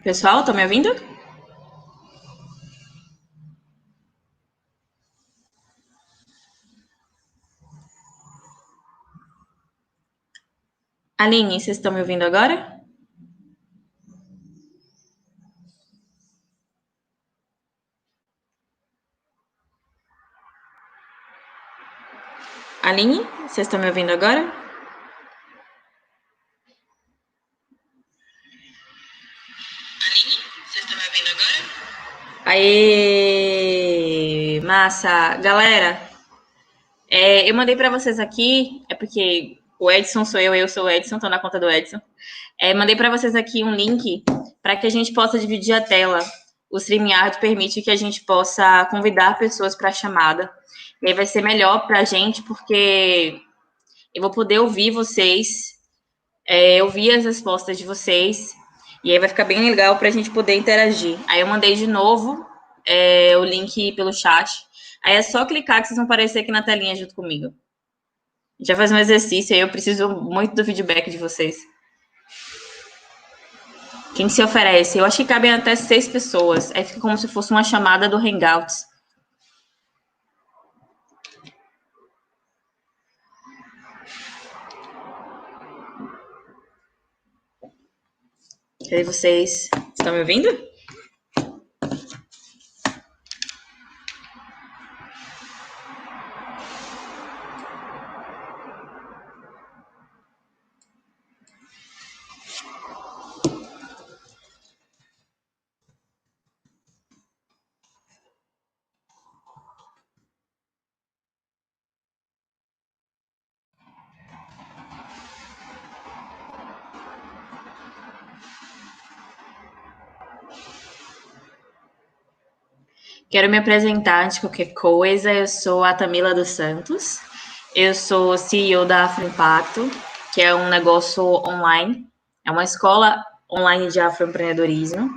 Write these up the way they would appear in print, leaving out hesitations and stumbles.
Pessoal, estão me ouvindo? Aline, vocês estão me ouvindo agora? Aline, vocês estão me ouvindo agora? Aline, vocês estão me ouvindo agora? Aê, massa. Galera, eu mandei para vocês aqui, é porque o Edson sou eu sou o Edson, tô na conta do Edson. Mandei para vocês aqui um link para que a gente possa dividir a tela. O StreamYard permite que a gente possa convidar pessoas para a chamada. E aí vai ser melhor para a gente, porque eu vou poder ouvir vocês, ouvir as respostas de vocês, e aí vai ficar bem legal para a gente poder interagir. Aí eu mandei de novo o link pelo chat. Aí é só clicar que vocês vão aparecer aqui na telinha junto comigo. A gente vai fazer um exercício aí, eu preciso muito do feedback de vocês. Quem se oferece? Eu acho que cabem até 6 pessoas. Aí fica como se fosse uma chamada do Hangouts. E aí vocês estão me ouvindo? Quero me apresentar antes de qualquer coisa. Eu sou a Tamila dos Santos. Eu sou CEO da Afroimpacto, que é um negócio online. É uma escola online de afroempreendedorismo.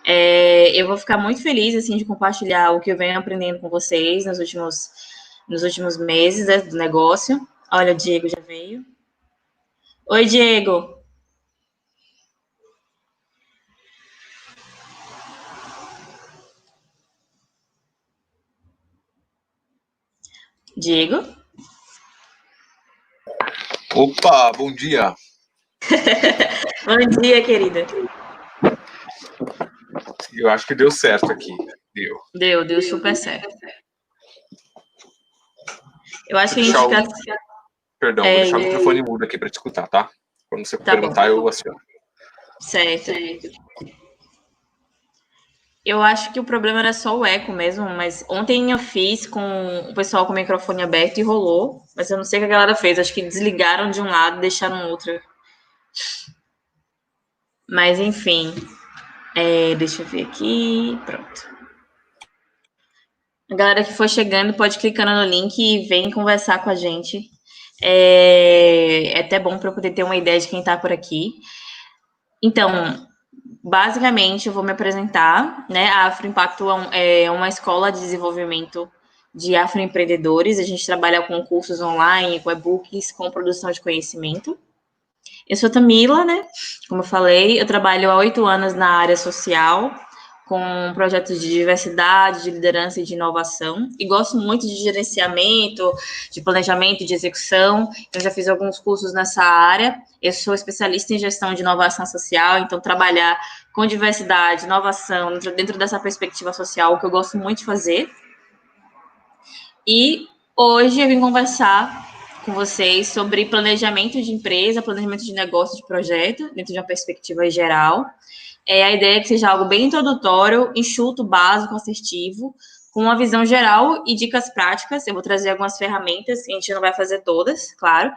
Eu vou ficar muito feliz assim de compartilhar o que eu venho aprendendo com vocês nos últimos meses do negócio. Olha, o Diego já veio. Oi, Diego. Diego? Opa, bom dia. Bom dia, querida. Eu acho que deu certo aqui. Deu super certo. Eu acho que a gente fica... Perdão, vou deixar o microfone mudo aqui para te escutar, tá? Quando você perguntar, eu aciono. Certo. Eu acho que o problema era só o eco mesmo, mas ontem eu fiz com o pessoal com o microfone aberto e rolou, mas eu não sei o que a galera fez, acho que desligaram de um lado e deixaram outro. Mas enfim, deixa eu ver aqui, pronto. A galera que for chegando pode clicando no link e vem conversar com a gente. É até bom para eu poder ter uma ideia de quem está por aqui. Então, basicamente, eu vou me apresentar, né? A Afroimpacto é uma escola de desenvolvimento de afroempreendedores. A gente trabalha com cursos online, com e-books, com produção de conhecimento. Eu sou Tamila, né? Como eu falei, eu trabalho há 8 anos na área social, com projetos de diversidade, de liderança e de inovação. E gosto muito de gerenciamento, de planejamento, de execução. Eu já fiz alguns cursos nessa área. Eu sou especialista em gestão de inovação social, então trabalhar com diversidade, inovação, dentro dessa perspectiva social, que eu gosto muito de fazer. E hoje eu vim conversar com vocês sobre planejamento de empresa, planejamento de negócio, de projeto, dentro de uma perspectiva geral. A ideia é que seja algo bem introdutório, enxuto, básico, assertivo, com uma visão geral e dicas práticas. Eu vou trazer algumas ferramentas, a gente não vai fazer todas, claro,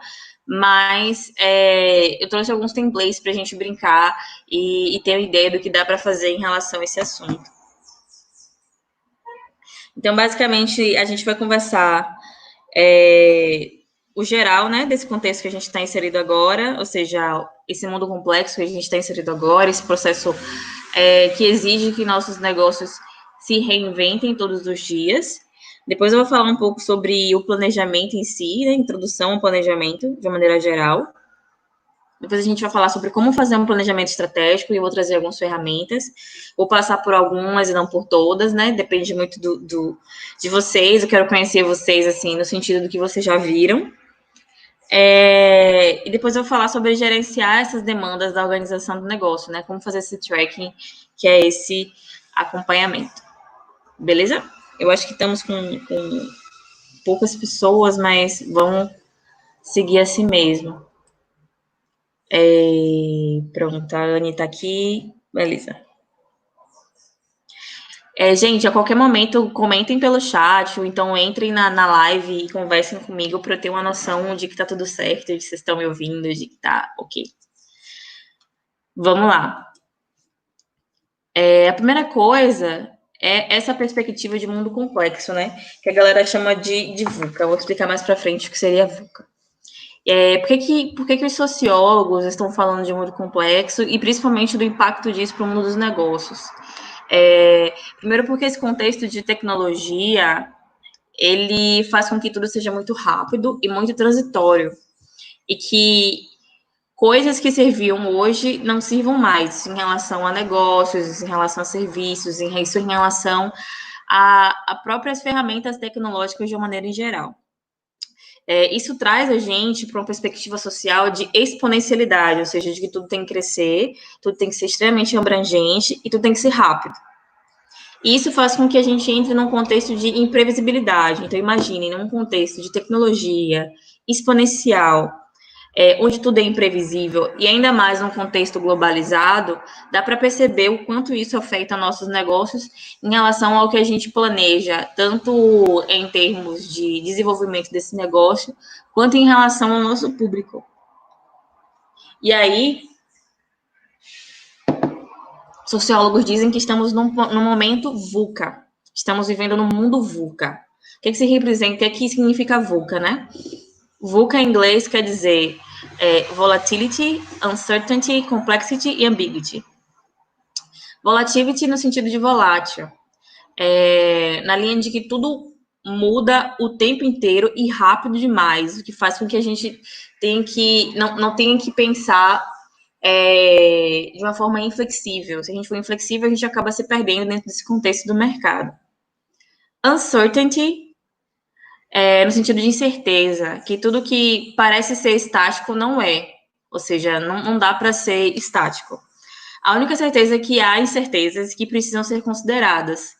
mas eu trouxe alguns templates para a gente brincar e ter uma ideia do que dá para fazer em relação a esse assunto. Então, basicamente, a gente vai conversar o geral, né, desse contexto que a gente está inserido agora, ou seja, esse mundo complexo que a gente está inserido agora, esse processo que exige que nossos negócios se reinventem todos os dias. Depois eu vou falar um pouco sobre o planejamento em si, né, introdução ao planejamento, de uma maneira geral. Depois a gente vai falar sobre como fazer um planejamento estratégico e eu vou trazer algumas ferramentas. Vou passar por algumas e não por todas, né? Depende muito de vocês. Eu quero conhecer vocês, assim, no sentido do que vocês já viram. E depois eu vou falar sobre gerenciar essas demandas da organização do negócio, né? Como fazer esse tracking, que é esse acompanhamento. Beleza? Eu acho que estamos com poucas pessoas, mas vamos seguir assim mesmo. Pronto, a Anne tá aqui. Beleza. Gente, a qualquer momento, comentem pelo chat, ou então entrem na live e conversem comigo para eu ter uma noção de que tá tudo certo, de que vocês estão me ouvindo, de que tá ok. Vamos lá. A primeira coisa é essa perspectiva de mundo complexo, né? Que a galera chama de VUCA. Eu vou explicar mais para frente o que seria VUCA. Por que os sociólogos estão falando de mundo complexo e principalmente do impacto disso para o mundo dos negócios? Primeiro porque esse contexto de tecnologia, ele faz com que tudo seja muito rápido e muito transitório. E que coisas que serviam hoje não sirvam mais em relação a negócios, em relação a serviços, em relação a próprias ferramentas tecnológicas de uma maneira em geral. Isso traz a gente para uma perspectiva social de exponencialidade, ou seja, de que tudo tem que crescer, tudo tem que ser extremamente abrangente e tudo tem que ser rápido. E isso faz com que a gente entre num contexto de imprevisibilidade. Então, imaginem, num contexto de tecnologia exponencial, onde tudo é imprevisível, e ainda mais num contexto globalizado, dá para perceber o quanto isso afeta nossos negócios em relação ao que a gente planeja, tanto em termos de desenvolvimento desse negócio, quanto em relação ao nosso público. E aí, sociólogos dizem que estamos num momento VUCA. Estamos vivendo num mundo VUCA. O que representa? O que significa VUCA, né? VUCA em inglês quer dizer volatility, uncertainty, complexity e ambiguity. Volatility no sentido de volátil. Na linha de que tudo muda o tempo inteiro e rápido demais, o que faz com que a gente não tenha que pensar de uma forma inflexível. Se a gente for inflexível, a gente acaba se perdendo dentro desse contexto do mercado. Uncertainty, no sentido de incerteza, que tudo que parece ser estático não é. Ou seja, não dá para ser estático. A única certeza é que há incertezas que precisam ser consideradas.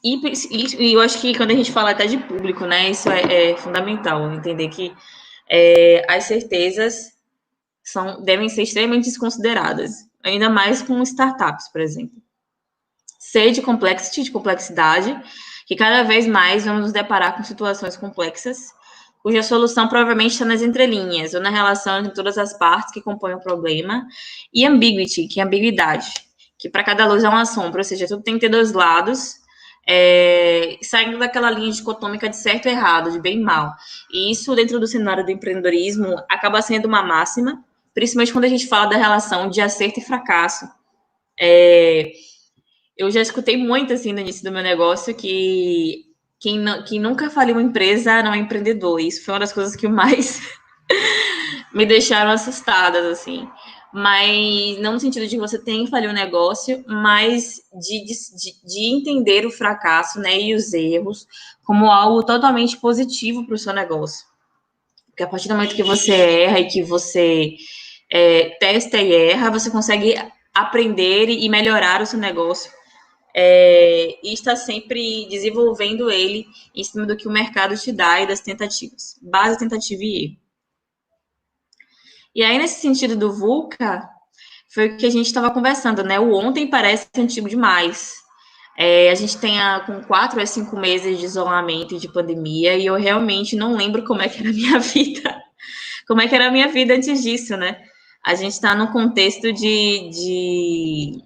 E eu acho que quando a gente fala até de público, né, isso é fundamental, entender que as certezas devem ser extremamente desconsideradas, ainda mais com startups, por exemplo. C de complexity, de complexidade, que cada vez mais vamos nos deparar com situações complexas, cuja solução provavelmente está nas entrelinhas, ou na relação entre todas as partes que compõem o problema, e ambiguity, que é ambiguidade, que para cada luz é uma sombra, ou seja, tudo tem que ter dois lados, saindo daquela linha dicotômica de certo e errado, de bem e mal. E isso, dentro do cenário do empreendedorismo, acaba sendo uma máxima, principalmente quando a gente fala da relação de acerto e fracasso. Eu já escutei muito, assim, no início do meu negócio, que quem nunca faliu uma empresa não é empreendedor. Isso foi uma das coisas que mais me deixaram assustadas, assim. Mas não no sentido de você ter que falir um negócio, mas de entender o fracasso, né, e os erros como algo totalmente positivo para o seu negócio. Porque a partir do momento que você erra e que você testa e erra, você consegue aprender e melhorar o seu negócio. E está sempre desenvolvendo ele em cima do que o mercado te dá e das tentativas. Base, tentativa e erro. E aí, nesse sentido do VUCA, foi o que a gente estava conversando, né? O ontem parece antigo demais. A gente tem com 4 a 5 meses de isolamento e de pandemia, e eu realmente não lembro como é que era a minha vida. Como é que era a minha vida antes disso, né? A gente está num contexto de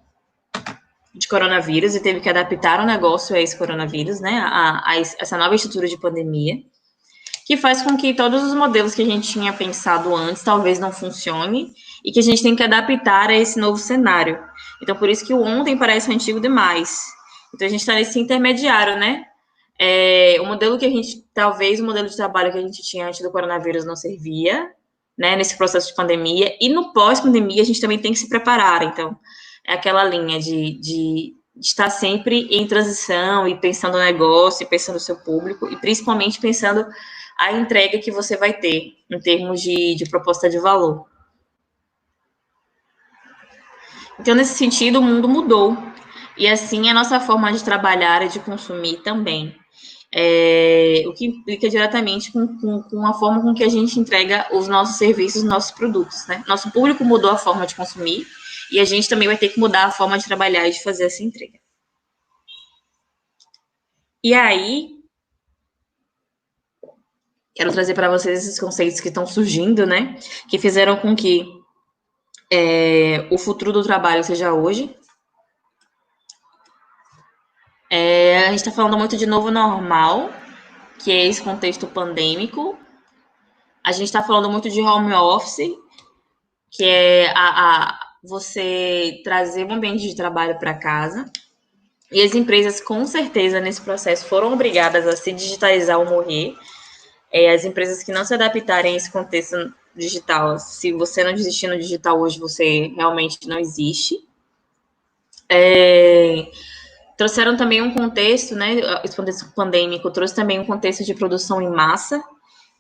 coronavírus e teve que adaptar o negócio a esse coronavírus, né? A essa nova estrutura de pandemia, que faz com que todos os modelos que a gente tinha pensado antes talvez não funcione e que a gente tem que adaptar a esse novo cenário. Então, por isso que o ontem parece antigo demais. Então, a gente está nesse intermediário, né? O modelo que talvez o modelo de trabalho que a gente tinha antes do coronavírus não servia, né, nesse processo de pandemia, e no pós-pandemia a gente também tem que se preparar. Então, é aquela linha de estar sempre em transição e pensando no negócio, e pensando no seu público, e principalmente pensando a entrega que você vai ter em termos de proposta de valor. Então, nesse sentido, o mundo mudou. E assim, a nossa forma de trabalhar e de consumir também. O que implica diretamente com a forma com que a gente entrega os nossos serviços, os nossos produtos, né? Nosso público mudou a forma de consumir e a gente também vai ter que mudar a forma de trabalhar e de fazer essa entrega. E aí, quero trazer para vocês esses conceitos que estão surgindo, né? Que fizeram com que o futuro do trabalho seja hoje. A gente está falando muito de novo normal, que é esse contexto pandêmico. A gente está falando muito de home office, que é você trazer um ambiente de trabalho para casa. E as empresas, com certeza, nesse processo, foram obrigadas a se digitalizar ou morrer. As empresas que não se adaptarem a esse contexto digital, se você não desistir no digital hoje, você realmente não existe. Trouxeram também um contexto, né? Esse contexto pandêmico trouxe também um contexto de produção em massa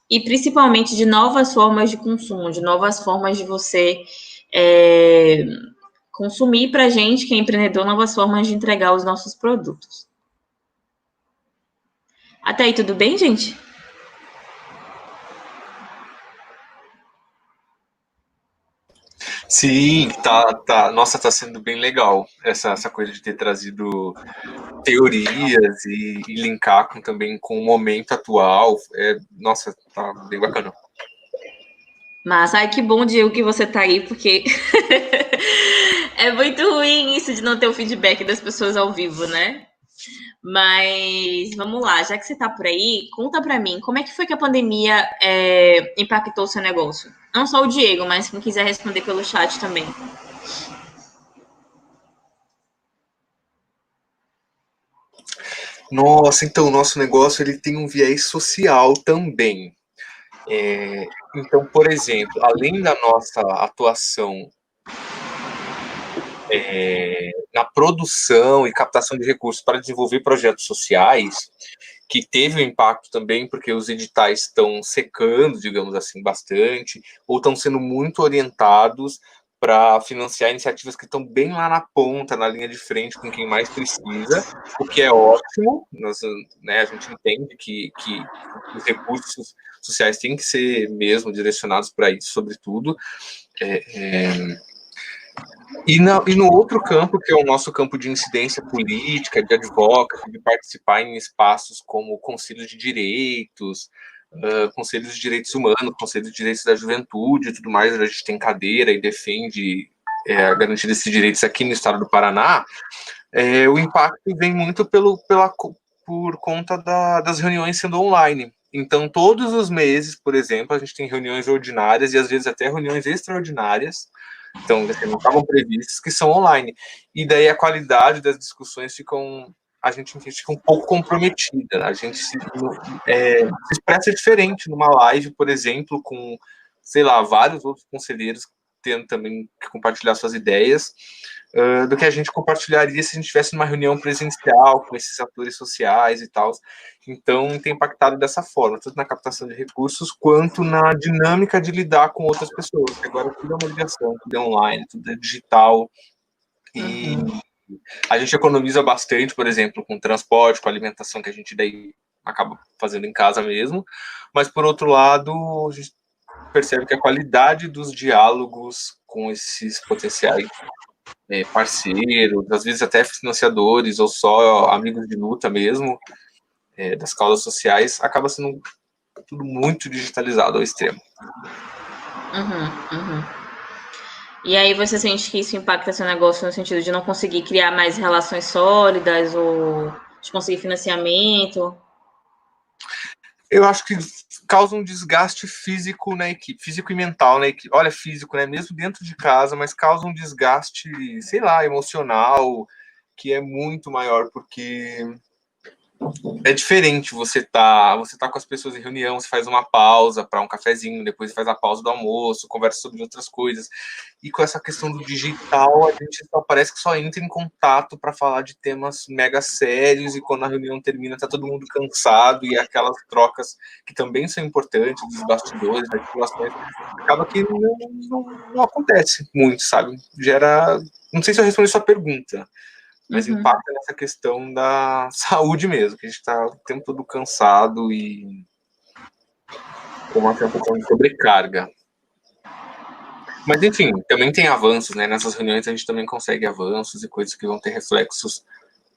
e principalmente de novas formas de consumo, de novas formas de você consumir para a gente, que é empreendedor, novas formas de entregar os nossos produtos. Até aí, tudo bem, gente? Sim, tá. Nossa, tá sendo bem legal essa coisa de ter trazido teorias e linkar também com o momento atual. Nossa, tá bem bacana. Mas, ai, que bom, Diego, que você tá aí, porque é muito ruim isso de não ter o feedback das pessoas ao vivo, né? Mas vamos lá, já que você tá por aí, conta pra mim, como é que foi que a pandemia impactou o seu negócio? Não só o Diego, mas quem quiser responder pelo chat também. Nossa, então o nosso negócio ele tem um viés social também. Então, por exemplo, além da nossa atuação na produção e captação de recursos para desenvolver projetos sociais, que teve um impacto também, porque os editais estão secando, digamos assim, bastante, ou estão sendo muito orientados para financiar iniciativas que estão bem lá na ponta, na linha de frente, com quem mais precisa, o que é ótimo. Né, a gente entende que os recursos sociais têm que ser mesmo direcionados para isso, sobretudo. E no outro campo, que é o nosso campo de incidência política, de advocacy, de participar em espaços como conselhos de direitos, conselhos de direitos humanos, conselhos de direitos da juventude e tudo mais, a gente tem cadeira e defende a garantia desses direitos aqui no estado do Paraná. O impacto vem muito por conta das reuniões sendo online. Então, todos os meses, por exemplo, a gente tem reuniões ordinárias e às vezes até reuniões extraordinárias, então, assim, não estavam previstas, que são online. E daí a qualidade das discussões a gente fica um pouco comprometida. A gente se expressa diferente numa live, por exemplo, com, sei lá, vários outros conselheiros tendo também que compartilhar suas ideias, do que a gente compartilharia se a gente estivesse numa reunião presencial com esses atores sociais e tal. Então, tem impactado dessa forma, tanto na captação de recursos, quanto na dinâmica de lidar com outras pessoas, que agora tudo é uma ligação, tudo é online, tudo é digital, e a gente economiza bastante, por exemplo, com transporte, com alimentação, que a gente daí acaba fazendo em casa mesmo, mas, por outro lado, a gente percebe que a qualidade dos diálogos com esses potenciais parceiros, às vezes até financiadores ou só amigos de luta mesmo, das causas sociais, acaba sendo tudo muito digitalizado ao extremo. E aí você sente que isso impacta seu negócio no sentido de não conseguir criar mais relações sólidas ou de conseguir financiamento? Eu acho que causa um desgaste físico na equipe, físico e mental na equipe. Olha, físico, né? Mesmo dentro de casa, mas causa um desgaste, sei lá, emocional, que é muito maior, porque É diferente você tá com as pessoas em reunião, você faz uma pausa para um cafezinho, depois faz a pausa do almoço, conversa sobre outras coisas. E com essa questão do digital, a gente só parece que só entra em contato para falar de temas mega sérios, e quando a reunião termina, tá todo mundo cansado, e aquelas trocas que também são importantes, dos bastidores, das situações, acaba que não acontece muito, sabe? Gera. Não sei se eu respondi sua pergunta, mas impacta nessa questão da saúde mesmo, que a gente está o tempo todo cansado e com uma sensação de sobrecarga. Mas, enfim, também tem avanços, né? Nessas reuniões a gente também consegue avanços e coisas que vão ter reflexos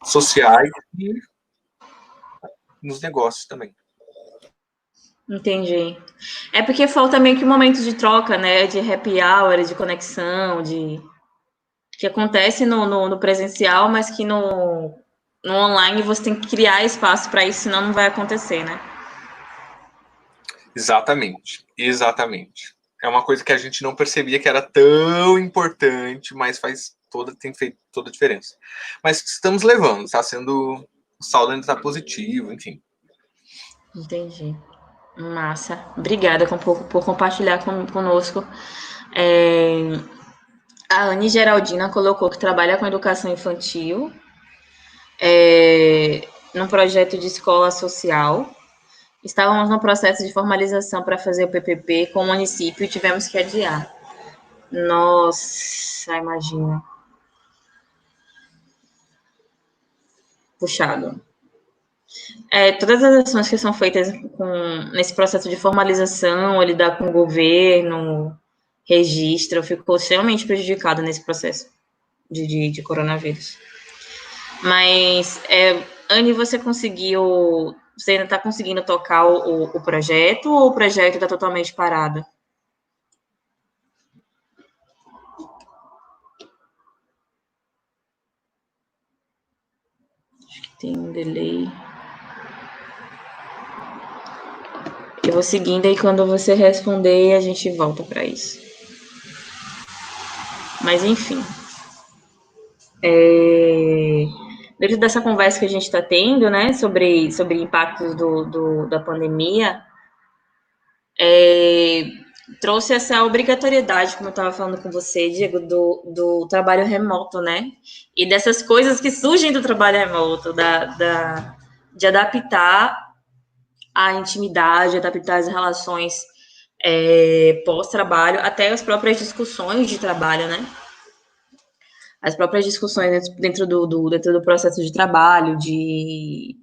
sociais e nos negócios também. Entendi. É porque falta meio que um momento de troca, né? De happy hour, de conexão, que acontece no presencial, mas que no online você tem que criar espaço para isso, senão não vai acontecer, né? Exatamente. É uma coisa que a gente não percebia que era tão importante, mas tem feito toda a diferença. Mas estamos levando, está sendo. O saldo ainda está positivo, enfim. Entendi. Massa. Obrigada por compartilhar conosco. A Anne Geraldina colocou que trabalha com educação infantil, num projeto de escola social. Estávamos no processo de formalização para fazer o PPP com o município e tivemos que adiar. Nossa, imagina. Puxado. Todas as ações que são feitas nesse processo de formalização, lidar com o governo, registro, ficou extremamente prejudicado nesse processo de coronavírus. Mas, Anne, você ainda está conseguindo tocar o projeto, ou o projeto está totalmente parado? Acho que tem um delay. Eu vou seguindo aí, quando você responder, a gente volta para isso. Mas, enfim. Dentro dessa conversa que a gente está tendo, né, sobre impactos da pandemia, trouxe essa obrigatoriedade, como eu estava falando com você, Diego, do trabalho remoto, né? E dessas coisas que surgem do trabalho remoto, de adaptar a intimidade, adaptar as relações pós-trabalho, até as próprias discussões de trabalho, né? As próprias discussões dentro do processo de trabalho, de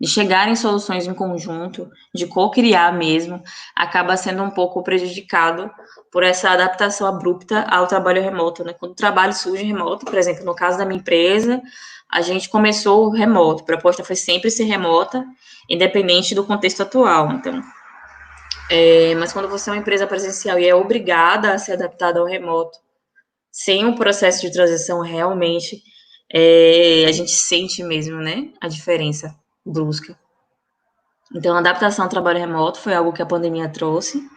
chegar em soluções em conjunto, de co-criar mesmo, acaba sendo um pouco prejudicado por essa adaptação abrupta ao trabalho remoto, né? Quando o trabalho surge remoto, por exemplo, no caso da minha empresa, a gente começou remoto, a proposta foi sempre ser remota, independente do contexto atual. Então, mas quando você é uma empresa presencial e é obrigada a ser adaptada ao remoto, sem um processo de transição realmente, a gente sente mesmo, né, a diferença brusca. Então, a adaptação ao trabalho remoto foi algo que a pandemia trouxe.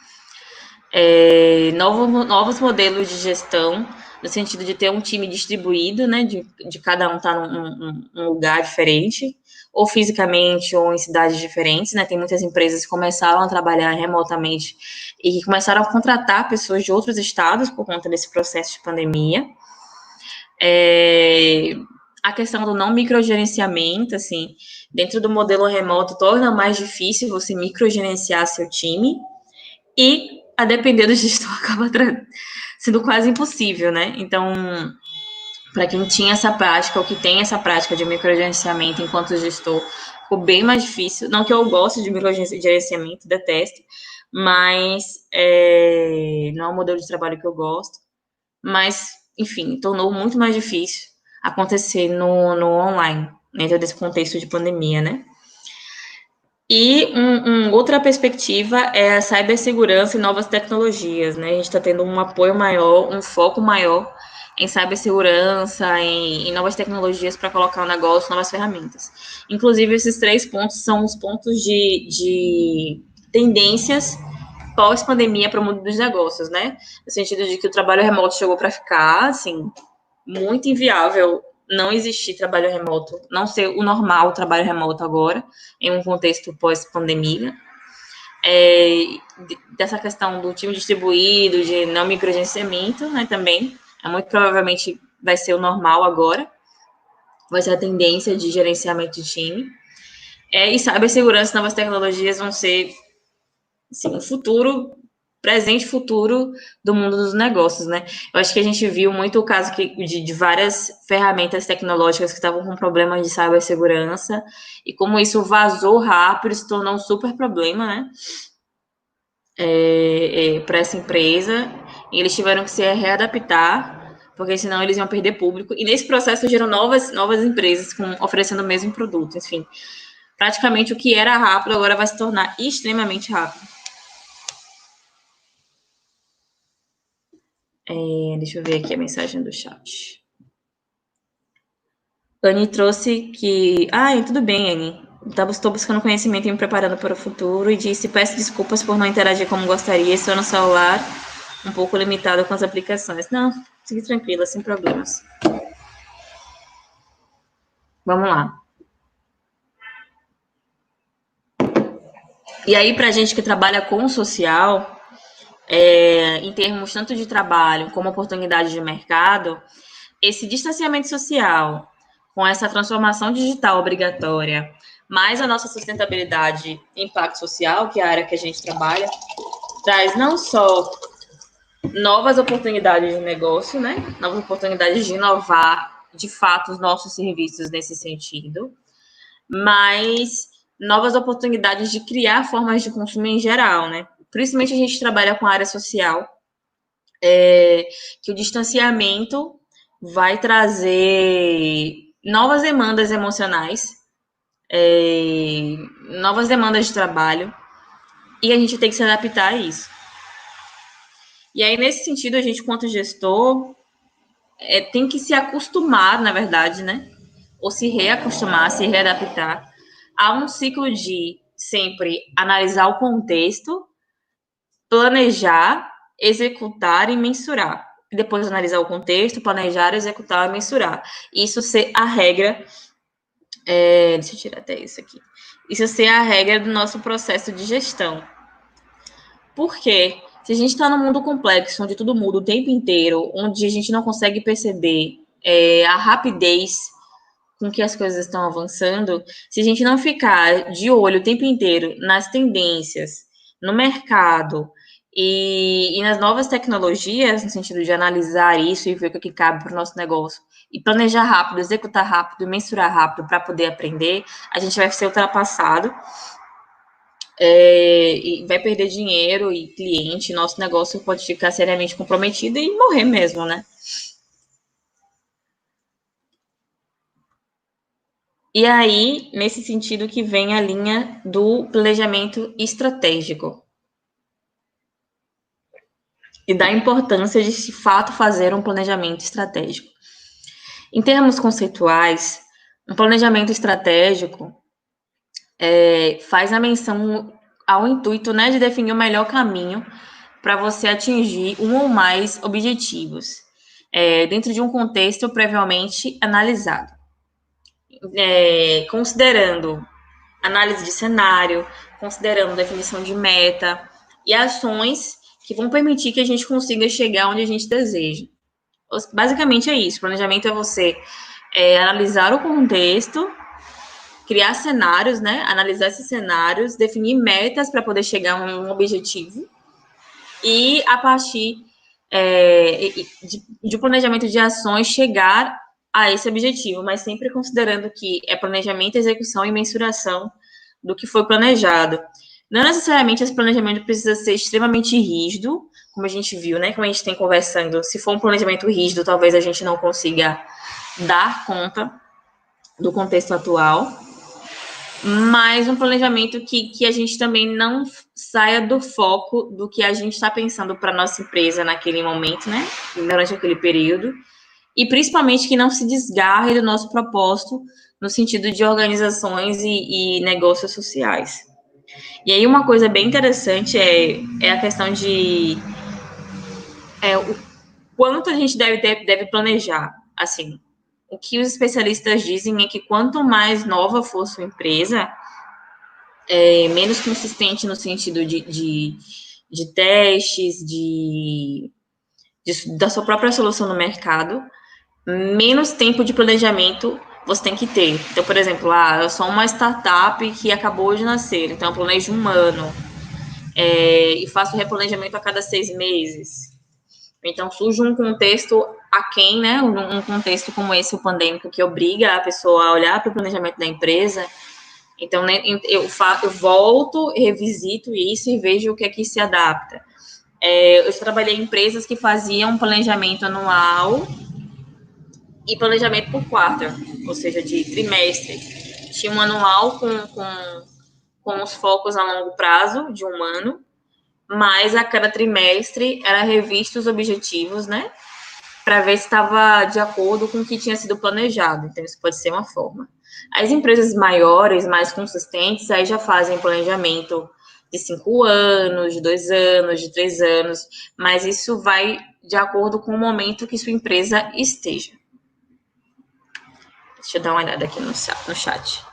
Novos modelos de gestão, no sentido de ter um time distribuído, né, de cada um estar num lugar diferente, ou fisicamente, ou em cidades diferentes, né, tem muitas empresas que começaram a trabalhar remotamente e que começaram a contratar pessoas de outros estados por conta desse processo de pandemia. A questão do não microgerenciamento, assim, dentro do modelo remoto, torna mais difícil você microgerenciar seu time, e, a depender do gestor, acaba sendo quase impossível, né? Então, para quem tinha essa prática, ou que tem essa prática de microgerenciamento enquanto gestor, ficou bem mais difícil. Não que eu goste de microgerenciamento, detesto, mas não é um modelo de trabalho que eu gosto. Mas, enfim, tornou muito mais difícil acontecer no online, dentro desse contexto de pandemia, né? E outra perspectiva é a cibersegurança e novas tecnologias, né? A gente está tendo um apoio maior, um foco maior em cibersegurança, em novas tecnologias para colocar o negócio, novas ferramentas. Inclusive, esses 3 pontos são os pontos de tendências pós-pandemia para o mundo dos negócios, né? No sentido de que o trabalho remoto chegou para ficar, assim, muito inviável não existir trabalho remoto, não ser o normal o trabalho remoto agora, em um contexto pós-pandemia. Dessa questão do time distribuído, de não microgerenciamento, né, também, muito provavelmente vai ser o normal agora, vai ser a tendência de gerenciamento de time. E cibersegurança e novas tecnologias vão ser, assim, o futuro, presente e futuro do mundo dos negócios, né? Eu acho que a gente viu muito o caso de várias ferramentas tecnológicas que estavam com problemas de cibersegurança e como isso vazou rápido, se tornou um super problema, né? Para essa empresa, e eles tiveram que se readaptar, porque senão eles iam perder público, e nesse processo surgiram novas empresas oferecendo o mesmo produto, enfim. Praticamente o que era rápido agora vai se tornar extremamente rápido. Deixa eu ver aqui a mensagem do chat. Anne trouxe que... tudo bem, Anne. Estou buscando conhecimento e me preparando para o futuro, e disse, peço desculpas por não interagir como gostaria, estou no celular um pouco limitado com as aplicações. Não, fique tranquila, sem problemas. Vamos lá. E aí, para a gente que trabalha com o social, em termos tanto de trabalho como oportunidade de mercado, esse distanciamento social, com essa transformação digital obrigatória, mais a nossa sustentabilidade e impacto social, que é a área que a gente trabalha, traz não só novas oportunidades de negócio, né? Novas oportunidades de inovar, de fato, os nossos serviços nesse sentido, mas novas oportunidades de criar formas de consumo em geral, né? Principalmente a gente trabalha com a área social, que o distanciamento vai trazer novas demandas emocionais, novas demandas de trabalho, e a gente tem que se adaptar a isso. E aí, nesse sentido, a gente, quanto gestor, tem que se acostumar, na verdade, né? Ou se reacostumar, se readaptar a um ciclo de sempre analisar o contexto, planejar, executar e mensurar. E depois analisar o contexto, planejar, executar e mensurar. Isso ser a regra... deixa eu tirar até isso aqui. Isso ser a regra do nosso processo de gestão. Por quê? Se a gente está num mundo complexo, onde tudo muda o tempo inteiro, onde a gente não consegue perceber a rapidez com que as coisas estão avançando, se a gente não ficar de olho o tempo inteiro nas tendências, no mercado e nas novas tecnologias, no sentido de analisar isso e ver o que cabe para o nosso negócio, e planejar rápido, executar rápido, mensurar rápido para poder aprender, a gente vai ser ultrapassado. E vai perder dinheiro e cliente, nosso negócio pode ficar seriamente comprometido e morrer mesmo, né? E aí, nesse sentido que vem a linha do planejamento estratégico. E da importância de, de fato, fazer um planejamento estratégico. Em termos conceituais, um planejamento estratégico faz a menção ao intuito, né, de definir o melhor caminho para você atingir um ou mais objetivos, dentro de um contexto previamente analisado. Considerando análise de cenário, considerando definição de meta e ações que vão permitir que a gente consiga chegar onde a gente deseja. Basicamente é isso. Planejamento é você analisar o contexto, criar cenários, né? Analisar esses cenários, definir metas para poder chegar a um objetivo e, a partir de planejamento de ações, chegar a esse objetivo, mas sempre considerando que é planejamento, execução e mensuração do que foi planejado. Não necessariamente esse planejamento precisa ser extremamente rígido, como a gente viu, né? Como a gente tem conversando, se for um planejamento rígido, talvez a gente não consiga dar conta do contexto atual, mas um planejamento que a gente também não saia do foco do que a gente está pensando para a nossa empresa naquele momento, né? Durante aquele período, e principalmente que não se desgarre do nosso propósito no sentido de organizações e negócios sociais. E aí uma coisa bem interessante é a questão de o quanto a gente deve planejar, assim, o que os especialistas dizem é que quanto mais nova for sua empresa, menos consistente no sentido de testes, da sua própria solução no mercado, menos tempo de planejamento você tem que ter. Então, por exemplo, eu sou uma startup que acabou de nascer, então eu planejo um ano, e faço replanejamento a cada 6 meses. Então, surge um contexto aquém, né? Um contexto como esse, o pandêmico, que obriga a pessoa a olhar para o planejamento da empresa. Então, né, eu volto, revisito isso e vejo o que é que se adapta. Eu trabalhei em empresas que faziam planejamento anual e planejamento por quarter, ou seja, de trimestre. Tinha um anual com os focos a longo prazo, de um ano, mas a cada trimestre era revisto os objetivos, né? Para ver se estava de acordo com o que tinha sido planejado. Então, isso pode ser uma forma. As empresas maiores, mais consistentes, aí já fazem planejamento de 5 anos, de 2 anos, de 3 anos, mas isso vai de acordo com o momento que sua empresa esteja. Deixa eu dar uma olhada aqui no chat.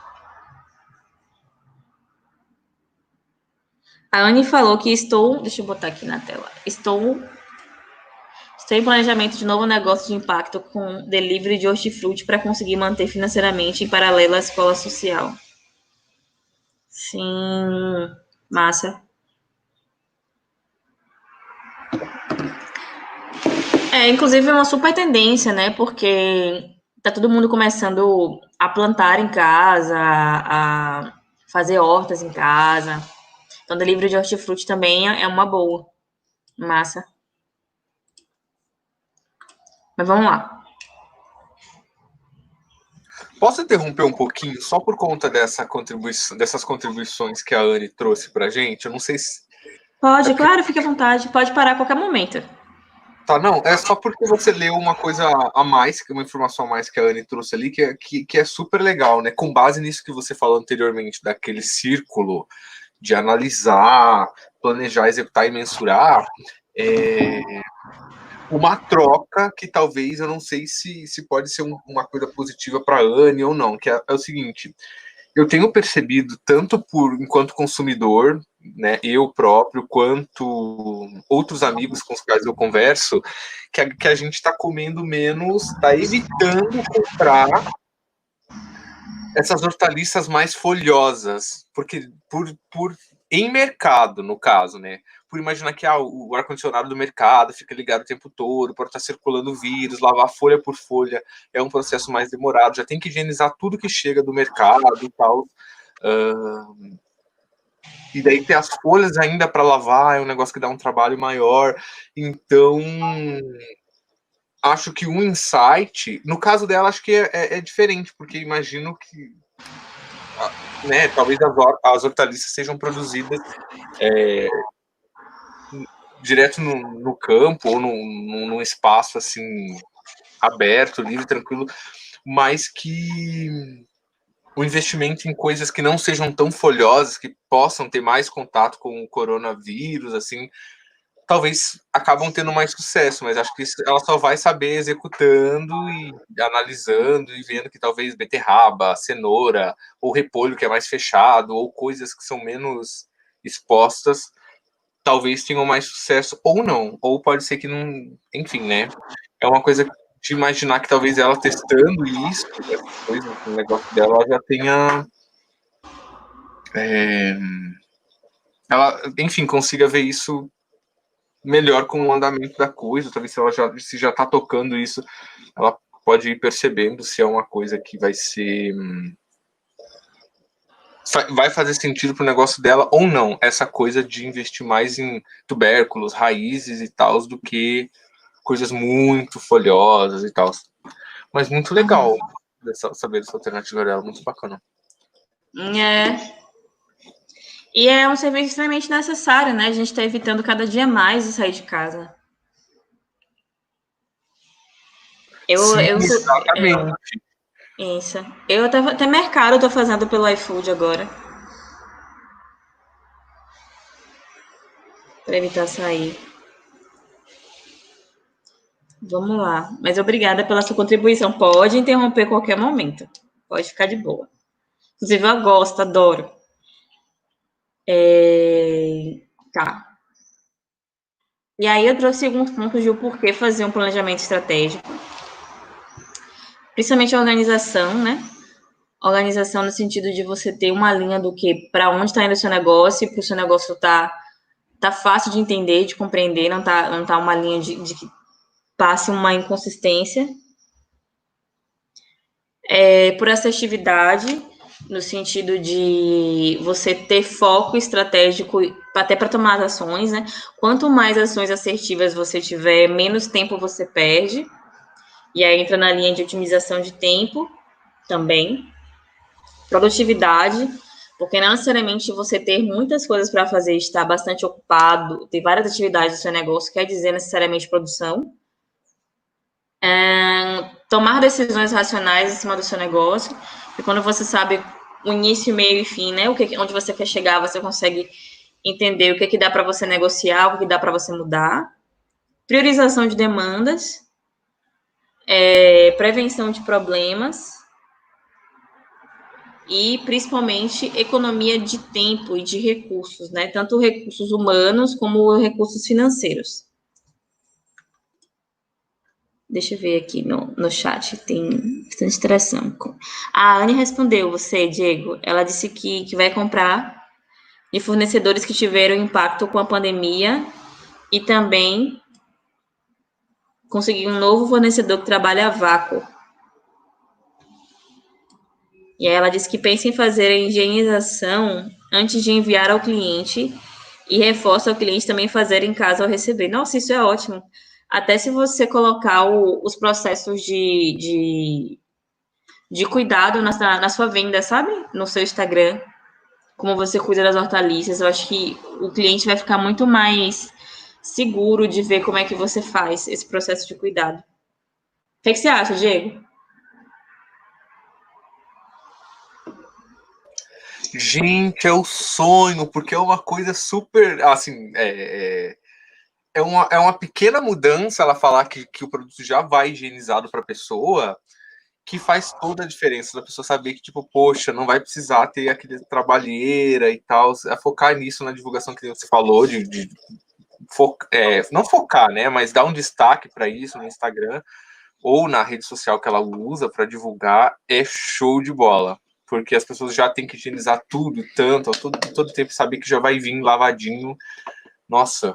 A Anne falou que deixa eu botar aqui na tela. Estou em planejamento de novo negócio de impacto com delivery de hortifruti para conseguir manter financeiramente em paralelo à escola social. Sim, massa. Inclusive é uma super tendência, né? Porque tá todo mundo começando a plantar em casa, a fazer hortas em casa. Então, delivery de hortifruti também é uma boa. Massa. Mas vamos lá. Posso interromper um pouquinho só por conta dessas contribuições que a Anne trouxe para a gente? Eu não sei se... Pode, claro, fique à vontade. Pode parar a qualquer momento. Tá, não, é só porque você leu uma coisa a mais, uma informação a mais que a Anne trouxe ali, que é super legal, né? Com base nisso que você falou anteriormente, daquele círculo de analisar, planejar, executar e mensurar, uma troca que talvez eu não sei se pode ser uma coisa positiva para a Anne ou não, que é o seguinte: eu tenho percebido, tanto enquanto consumidor, né, eu próprio, quanto outros amigos com os quais eu converso, que a gente está comendo menos, está evitando comprar essas hortaliças mais folhosas, porque em mercado, no caso, né? Por imaginar que o ar-condicionado do mercado fica ligado o tempo todo, pode estar circulando vírus, lavar folha por folha é um processo mais demorado, já tem que higienizar tudo que chega do mercado e tal. E daí ter as folhas ainda para lavar é um negócio que dá um trabalho maior. Então, acho que um insight, no caso dela, acho que é diferente, porque imagino que, né, talvez as hortaliças sejam produzidas direto no campo ou num espaço assim aberto, livre, tranquilo, mas que o investimento em coisas que não sejam tão folhosas, que possam ter mais contato com o coronavírus, assim, talvez acabam tendo mais sucesso, mas acho que ela só vai saber executando e analisando e vendo que talvez beterraba, cenoura ou repolho que é mais fechado ou coisas que são menos expostas talvez tenham mais sucesso ou não, ou pode ser que não, enfim, né? É uma coisa de imaginar que talvez ela testando isso, essas coisas, o negócio dela, ela já tenha ela, enfim, consiga ver isso melhor com o andamento da coisa, talvez se ela já está tocando isso, ela pode ir percebendo se é uma coisa que vai fazer sentido para o negócio dela ou não, essa coisa de investir mais em tubérculos, raízes e tal, do que coisas muito folhosas e tal. Mas muito legal saber dessa alternativa dela, muito bacana. E é um serviço extremamente necessário, né? A gente está evitando cada dia mais de sair de casa. Sim, exatamente. Isso. Eu até mercado eu tô fazendo pelo iFood agora. Para evitar sair. Vamos lá. Mas obrigada pela sua contribuição. Pode interromper a qualquer momento. Pode ficar de boa. Inclusive, eu gosto, adoro. Tá. E aí eu trouxe alguns pontos de o porquê fazer um planejamento estratégico. Principalmente a organização, né? Organização no sentido de você ter uma linha do que para onde está indo o seu negócio, para o seu negócio tá fácil de entender, de compreender, não tá uma linha de que passe uma inconsistência. Por assertividade, no sentido de você ter foco estratégico até para tomar as ações, né? Quanto mais ações assertivas você tiver, menos tempo você perde. E aí entra na linha de otimização de tempo também. Produtividade, porque não necessariamente você ter muitas coisas para fazer, estar bastante ocupado, ter várias atividades no seu negócio, quer dizer necessariamente produção. Tomar decisões racionais em cima do seu negócio, e quando você sabe o início, meio e fim, né, onde você quer chegar, você consegue entender o que dá para você negociar, o que dá para você mudar. Priorização de demandas, prevenção de problemas, e principalmente economia de tempo e de recursos, né? Tanto recursos humanos como recursos financeiros. Deixa eu ver aqui no chat, tem bastante interação. A Anne respondeu você, Diego. Ela disse que vai comprar de fornecedores que tiveram impacto com a pandemia e também conseguir um novo fornecedor que trabalha a vácuo. E aí ela disse que pensa em fazer a higienização antes de enviar ao cliente e reforça ao cliente também fazer em casa ao receber. Nossa, isso é ótimo. Até se você colocar os processos de cuidado na sua venda, sabe? No seu Instagram, como você cuida das hortaliças, eu acho que o cliente vai ficar muito mais seguro de ver como é que você faz esse processo de cuidado. O que você acha, Diego? Gente, é o sonho, porque é uma coisa super, assim, é uma pequena mudança ela falar que o produto já vai higienizado para a pessoa, que faz toda a diferença da pessoa saber que, tipo, poxa, não vai precisar ter aquele trabalheira e tal, é focar nisso na divulgação que você falou, não focar, né, mas dar um destaque para isso no Instagram ou na rede social que ela usa para divulgar, é show de bola. Porque as pessoas já têm que higienizar tudo, tanto, todo tempo saber que já vai vir lavadinho. Nossa,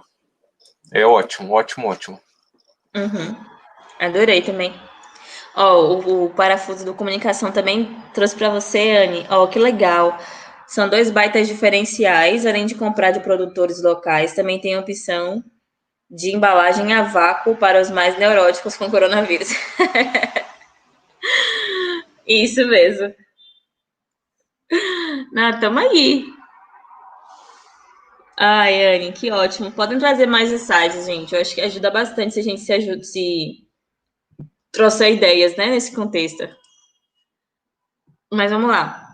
é ótimo, ótimo, ótimo. Uhum. Adorei também. Ó, o parafuso do comunicação também trouxe para você, Anne. Ó, que legal. São dois baitas diferenciais, além de comprar de produtores locais, também tem a opção de embalagem a vácuo para os mais neuróticos com coronavírus. Isso mesmo. Ah, tamo aí. Ai, Anne, que ótimo. Podem trazer mais insights, gente. Eu acho que ajuda bastante se a gente se trouxer ideias, né, nesse contexto. Mas vamos lá.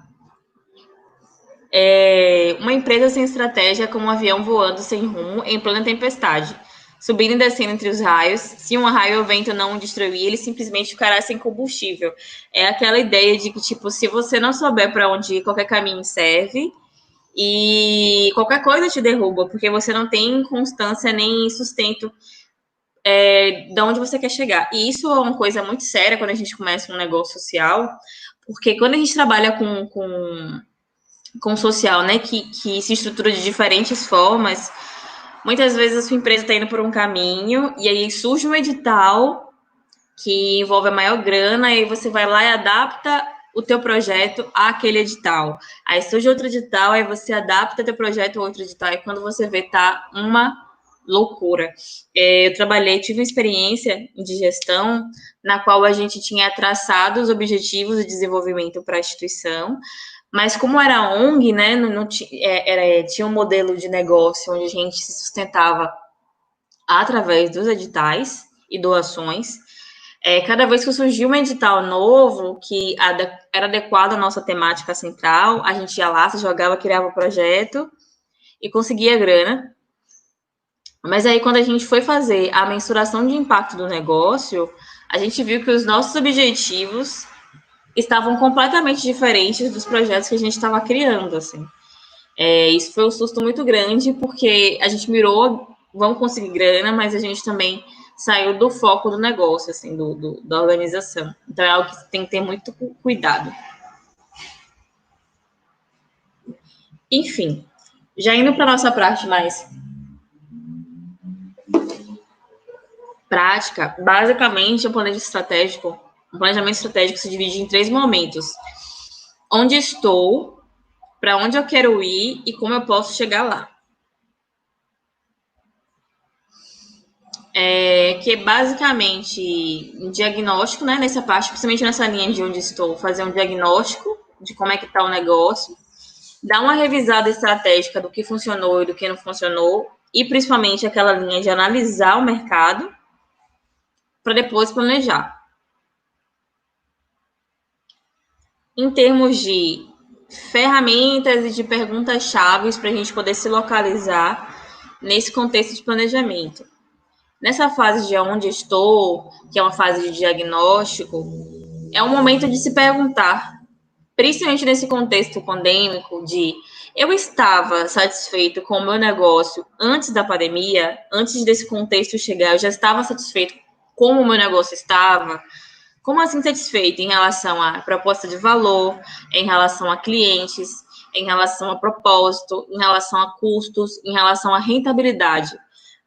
Uma empresa sem estratégia é como um avião voando sem rumo em plena tempestade, subindo e descendo entre os raios. Se um raio ou vento não o destruir, ele simplesmente ficará sem combustível. É aquela ideia de que, tipo, se você não souber para onde ir, qualquer caminho serve e qualquer coisa te derruba, porque você não tem constância nem sustento de onde você quer chegar. E isso é uma coisa muito séria quando a gente começa um negócio social, porque quando a gente trabalha com social, né, que se estrutura de diferentes formas, muitas vezes a sua empresa está indo por um caminho e aí surge um edital que envolve a maior grana e aí você vai lá e adapta o teu projeto àquele edital. Aí surge outro edital, aí você adapta teu projeto a outro edital e quando você vê, tá uma loucura. Eu tive uma experiência de gestão na qual a gente tinha traçado os objetivos de desenvolvimento para a instituição, mas como era ONG, né, tinha um modelo de negócio onde a gente se sustentava através dos editais e doações. Cada vez que surgia um edital novo que era adequado à nossa temática central, a gente ia lá, se jogava, criava o projeto e conseguia grana. Mas aí, quando a gente foi fazer a mensuração de impacto do negócio, a gente viu que os nossos objetivos estavam completamente diferentes dos projetos que a gente estava criando, assim. Isso foi um susto muito grande, porque a gente mirou, vamos conseguir grana, mas a gente também saiu do foco do negócio, assim, da organização. Então, é algo que tem que ter muito cuidado. Enfim, já indo para a nossa parte mais prática, basicamente, o planejamento estratégico se divide em 3 momentos. Onde estou, para onde eu quero ir e como eu posso chegar lá. Que é basicamente um diagnóstico, né, nessa parte, principalmente nessa linha de onde estou, fazer um diagnóstico de como é que está o negócio, dar uma revisada estratégica do que funcionou e do que não funcionou, e principalmente aquela linha de analisar o mercado, para depois planejar. Em termos de ferramentas e de perguntas-chave para a gente poder se localizar nesse contexto de planejamento. Nessa fase de onde estou, que é uma fase de diagnóstico, é um momento de se perguntar, principalmente nesse contexto pandêmico, de eu estava satisfeito com o meu negócio antes da pandemia, antes desse contexto chegar, eu já estava satisfeito como o meu negócio estava. Como assim satisfeito em relação à proposta de valor, em relação a clientes, em relação a propósito, em relação a custos, em relação à rentabilidade?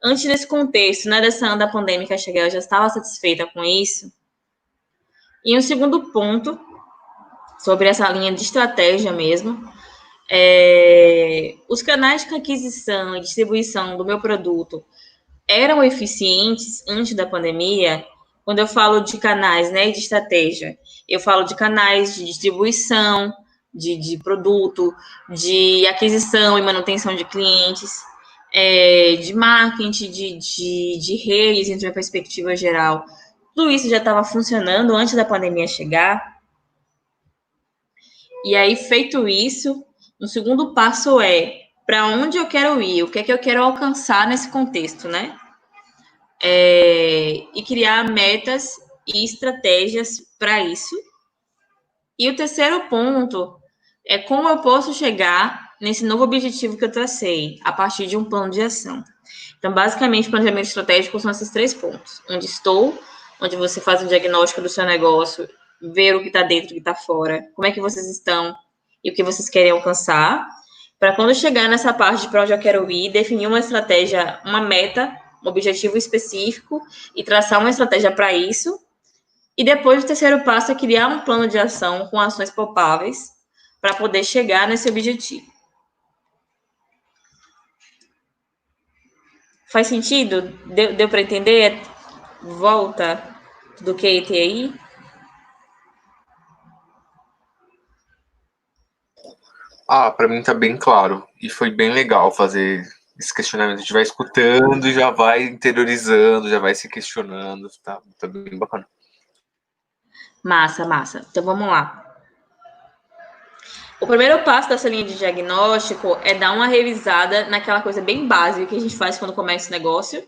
Antes desse contexto, né, dessa onda pandêmica chegar, eu já estava satisfeita com isso. E um segundo ponto, sobre essa linha de estratégia mesmo, os canais de aquisição e distribuição do meu produto eram eficientes antes da pandemia? Quando eu falo de canais, né, de estratégia, eu falo de canais de distribuição, de produto, de aquisição e manutenção de clientes, de marketing, de redes, entre uma perspectiva geral. Tudo isso já estava funcionando antes da pandemia chegar. E aí, feito isso, o segundo passo é para onde eu quero ir, o que é que eu quero alcançar nesse contexto, né? E criar metas e estratégias para isso. E o terceiro ponto é como eu posso chegar nesse novo objetivo que eu tracei, a partir de um plano de ação. Então, basicamente, planejamento estratégico são esses 3 pontos. Onde estou, onde você faz um diagnóstico do seu negócio, ver o que está dentro e o que está fora, como é que vocês estão e o que vocês querem alcançar, para quando chegar nessa parte de para onde eu quero ir, definir uma estratégia, uma meta, um objetivo específico e traçar uma estratégia para isso. E depois o terceiro passo é criar um plano de ação com ações palpáveis para poder chegar nesse objetivo. Faz sentido? Deu para entender? Volta do QIT aí? Para mim tá bem claro. E foi bem legal fazer esse questionamento. A gente vai escutando e já vai interiorizando, já vai se questionando. Tá bem bacana. Massa, massa. Então vamos lá. O primeiro passo dessa linha de diagnóstico é dar uma revisada naquela coisa bem básica que a gente faz quando começa o negócio,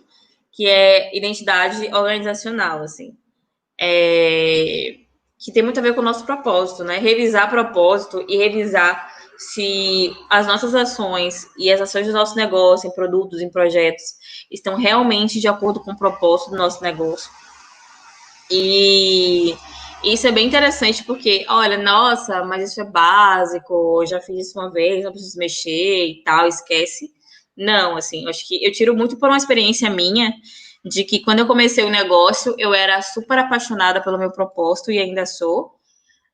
que é identidade organizacional, assim. Que tem muito a ver com o nosso propósito, né? Revisar propósito e revisar se as nossas ações e as ações do nosso negócio, em produtos, em projetos, estão realmente de acordo com o propósito do nosso negócio. E isso é bem interessante porque, olha, nossa, mas isso é básico, eu já fiz isso uma vez, não preciso mexer e tal, esquece. Não, assim, eu acho que eu tiro muito por uma experiência minha de que quando eu comecei o negócio, eu era super apaixonada pelo meu propósito e ainda sou.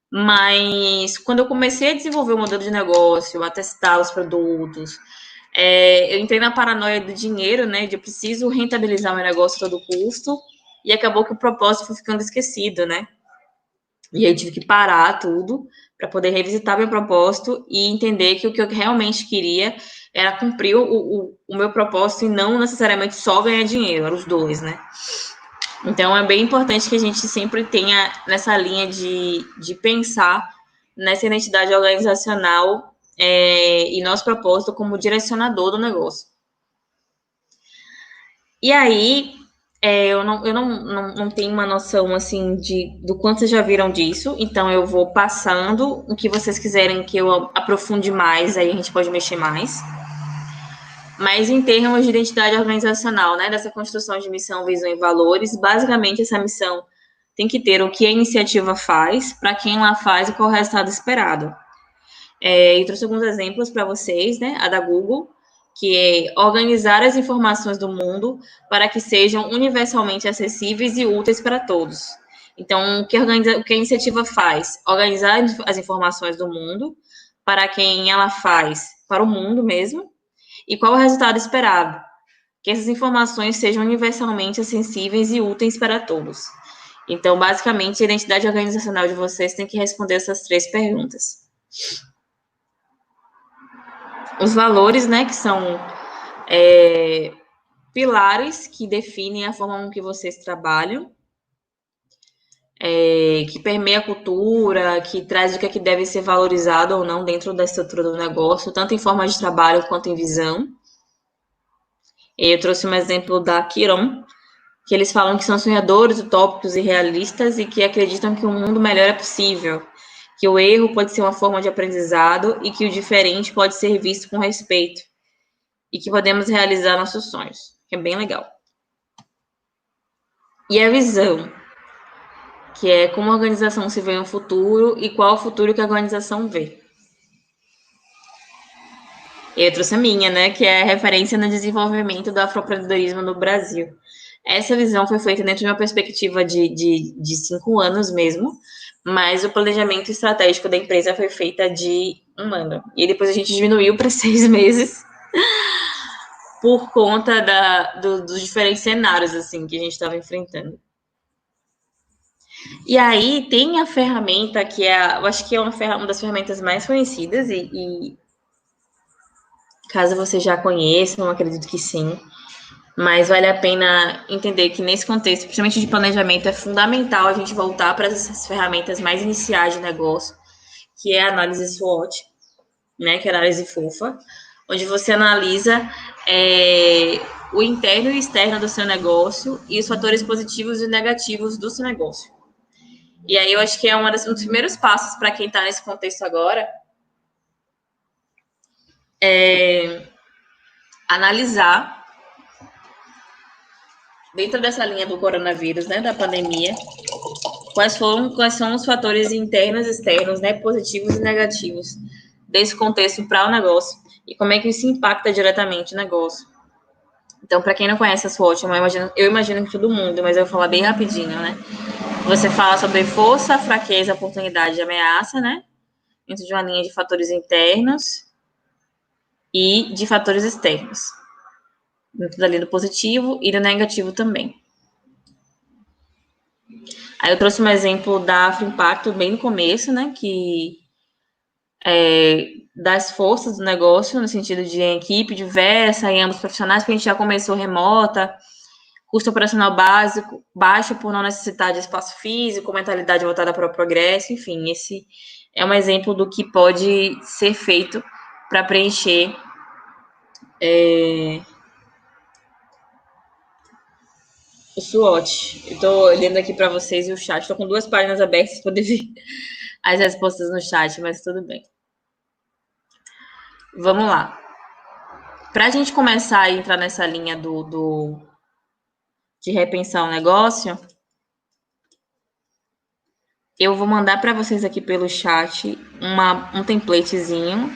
Mas quando eu comecei a desenvolver o modelo de negócio, a testar os produtos, eu entrei na paranoia do dinheiro, né? De eu preciso rentabilizar meu negócio a todo custo, e acabou que o propósito foi ficando esquecido, né? E aí eu tive que parar tudo para poder revisitar meu propósito e entender que o que eu realmente queria era cumprir o meu propósito e não necessariamente só ganhar dinheiro, eram os dois, né? Então, é bem importante que a gente sempre tenha nessa linha de pensar nessa identidade organizacional e nosso propósito como direcionador do negócio. E aí, eu não tenho uma noção, assim, do quanto vocês já viram disso, então eu vou passando o que vocês quiserem que eu aprofunde mais, aí a gente pode mexer mais. Mas em termos de identidade organizacional, né, dessa construção de missão, visão e valores, basicamente essa missão tem que ter o que a iniciativa faz, para quem ela faz e qual é o resultado esperado. Eu trouxe alguns exemplos para vocês, né? A da Google, que é organizar as informações do mundo para que sejam universalmente acessíveis e úteis para todos. Então, o que a iniciativa faz? Organizar as informações do mundo para quem ela faz, para o mundo mesmo, e qual é o resultado esperado? Que essas informações sejam universalmente acessíveis e úteis para todos. Então, basicamente, a identidade organizacional de vocês tem que responder essas 3 perguntas. Os valores, né, que são pilares que definem a forma com que vocês trabalham, que permeia a cultura, que traz o que é que deve ser valorizado ou não dentro da estrutura do negócio, tanto em forma de trabalho quanto em visão. Eu trouxe um exemplo da Kiron, que eles falam que são sonhadores, utópicos e realistas e que acreditam que um mundo melhor é possível, que o erro pode ser uma forma de aprendizado e que o diferente pode ser visto com respeito e que podemos realizar nossos sonhos, que é bem legal. E a visão, que é como a organização se vê no futuro e qual o futuro que a organização vê. Eu trouxe a minha, né, que é a referência no desenvolvimento do afroempreendedorismo no Brasil. Essa visão foi feita dentro de uma perspectiva de 5 anos mesmo, mas o planejamento estratégico da empresa foi feita de 1 ano. E depois a gente diminuiu para 6 meses por conta dos diferentes cenários assim que a gente estava enfrentando. E aí tem a ferramenta que eu acho que é uma das ferramentas mais conhecidas e caso você já conheça, não acredito que sim, mas vale a pena entender que nesse contexto, principalmente de planejamento, é fundamental a gente voltar para essas ferramentas mais iniciais de negócio, que é a análise SWOT, né, que é a análise fofa, onde você analisa o interno e externo do seu negócio e os fatores positivos e negativos do seu negócio. E aí eu acho que é um dos primeiros passos para quem está nesse contexto agora, analisar, dentro dessa linha do coronavírus, né, da pandemia, quais são os fatores internos e externos, né, positivos e negativos desse contexto para o negócio e como é que isso impacta diretamente o negócio. Então, para quem não conhece a SWOT, eu imagino que todo mundo, mas eu vou falar bem rapidinho, né? Você fala sobre força, fraqueza, oportunidade e ameaça, né? Dentro de uma linha de fatores internos e de fatores externos. Dentro da linha do positivo e do negativo também. Aí eu trouxe um exemplo da Afroimpacto bem no começo, né? Que das forças do negócio, no sentido de equipe diversa e ambos profissionais, porque a gente já começou remota, custo operacional básico, baixo por não necessitar de espaço físico, mentalidade voltada para o progresso, enfim, esse é um exemplo do que pode ser feito para preencher o SWOT. Eu estou olhando aqui para vocês e o chat, estou com 2 páginas abertas para poder ver as respostas no chat, mas tudo bem. Vamos lá. Para a gente começar a entrar nessa linha de repensar o negócio, eu vou mandar para vocês aqui pelo chat um templatezinho.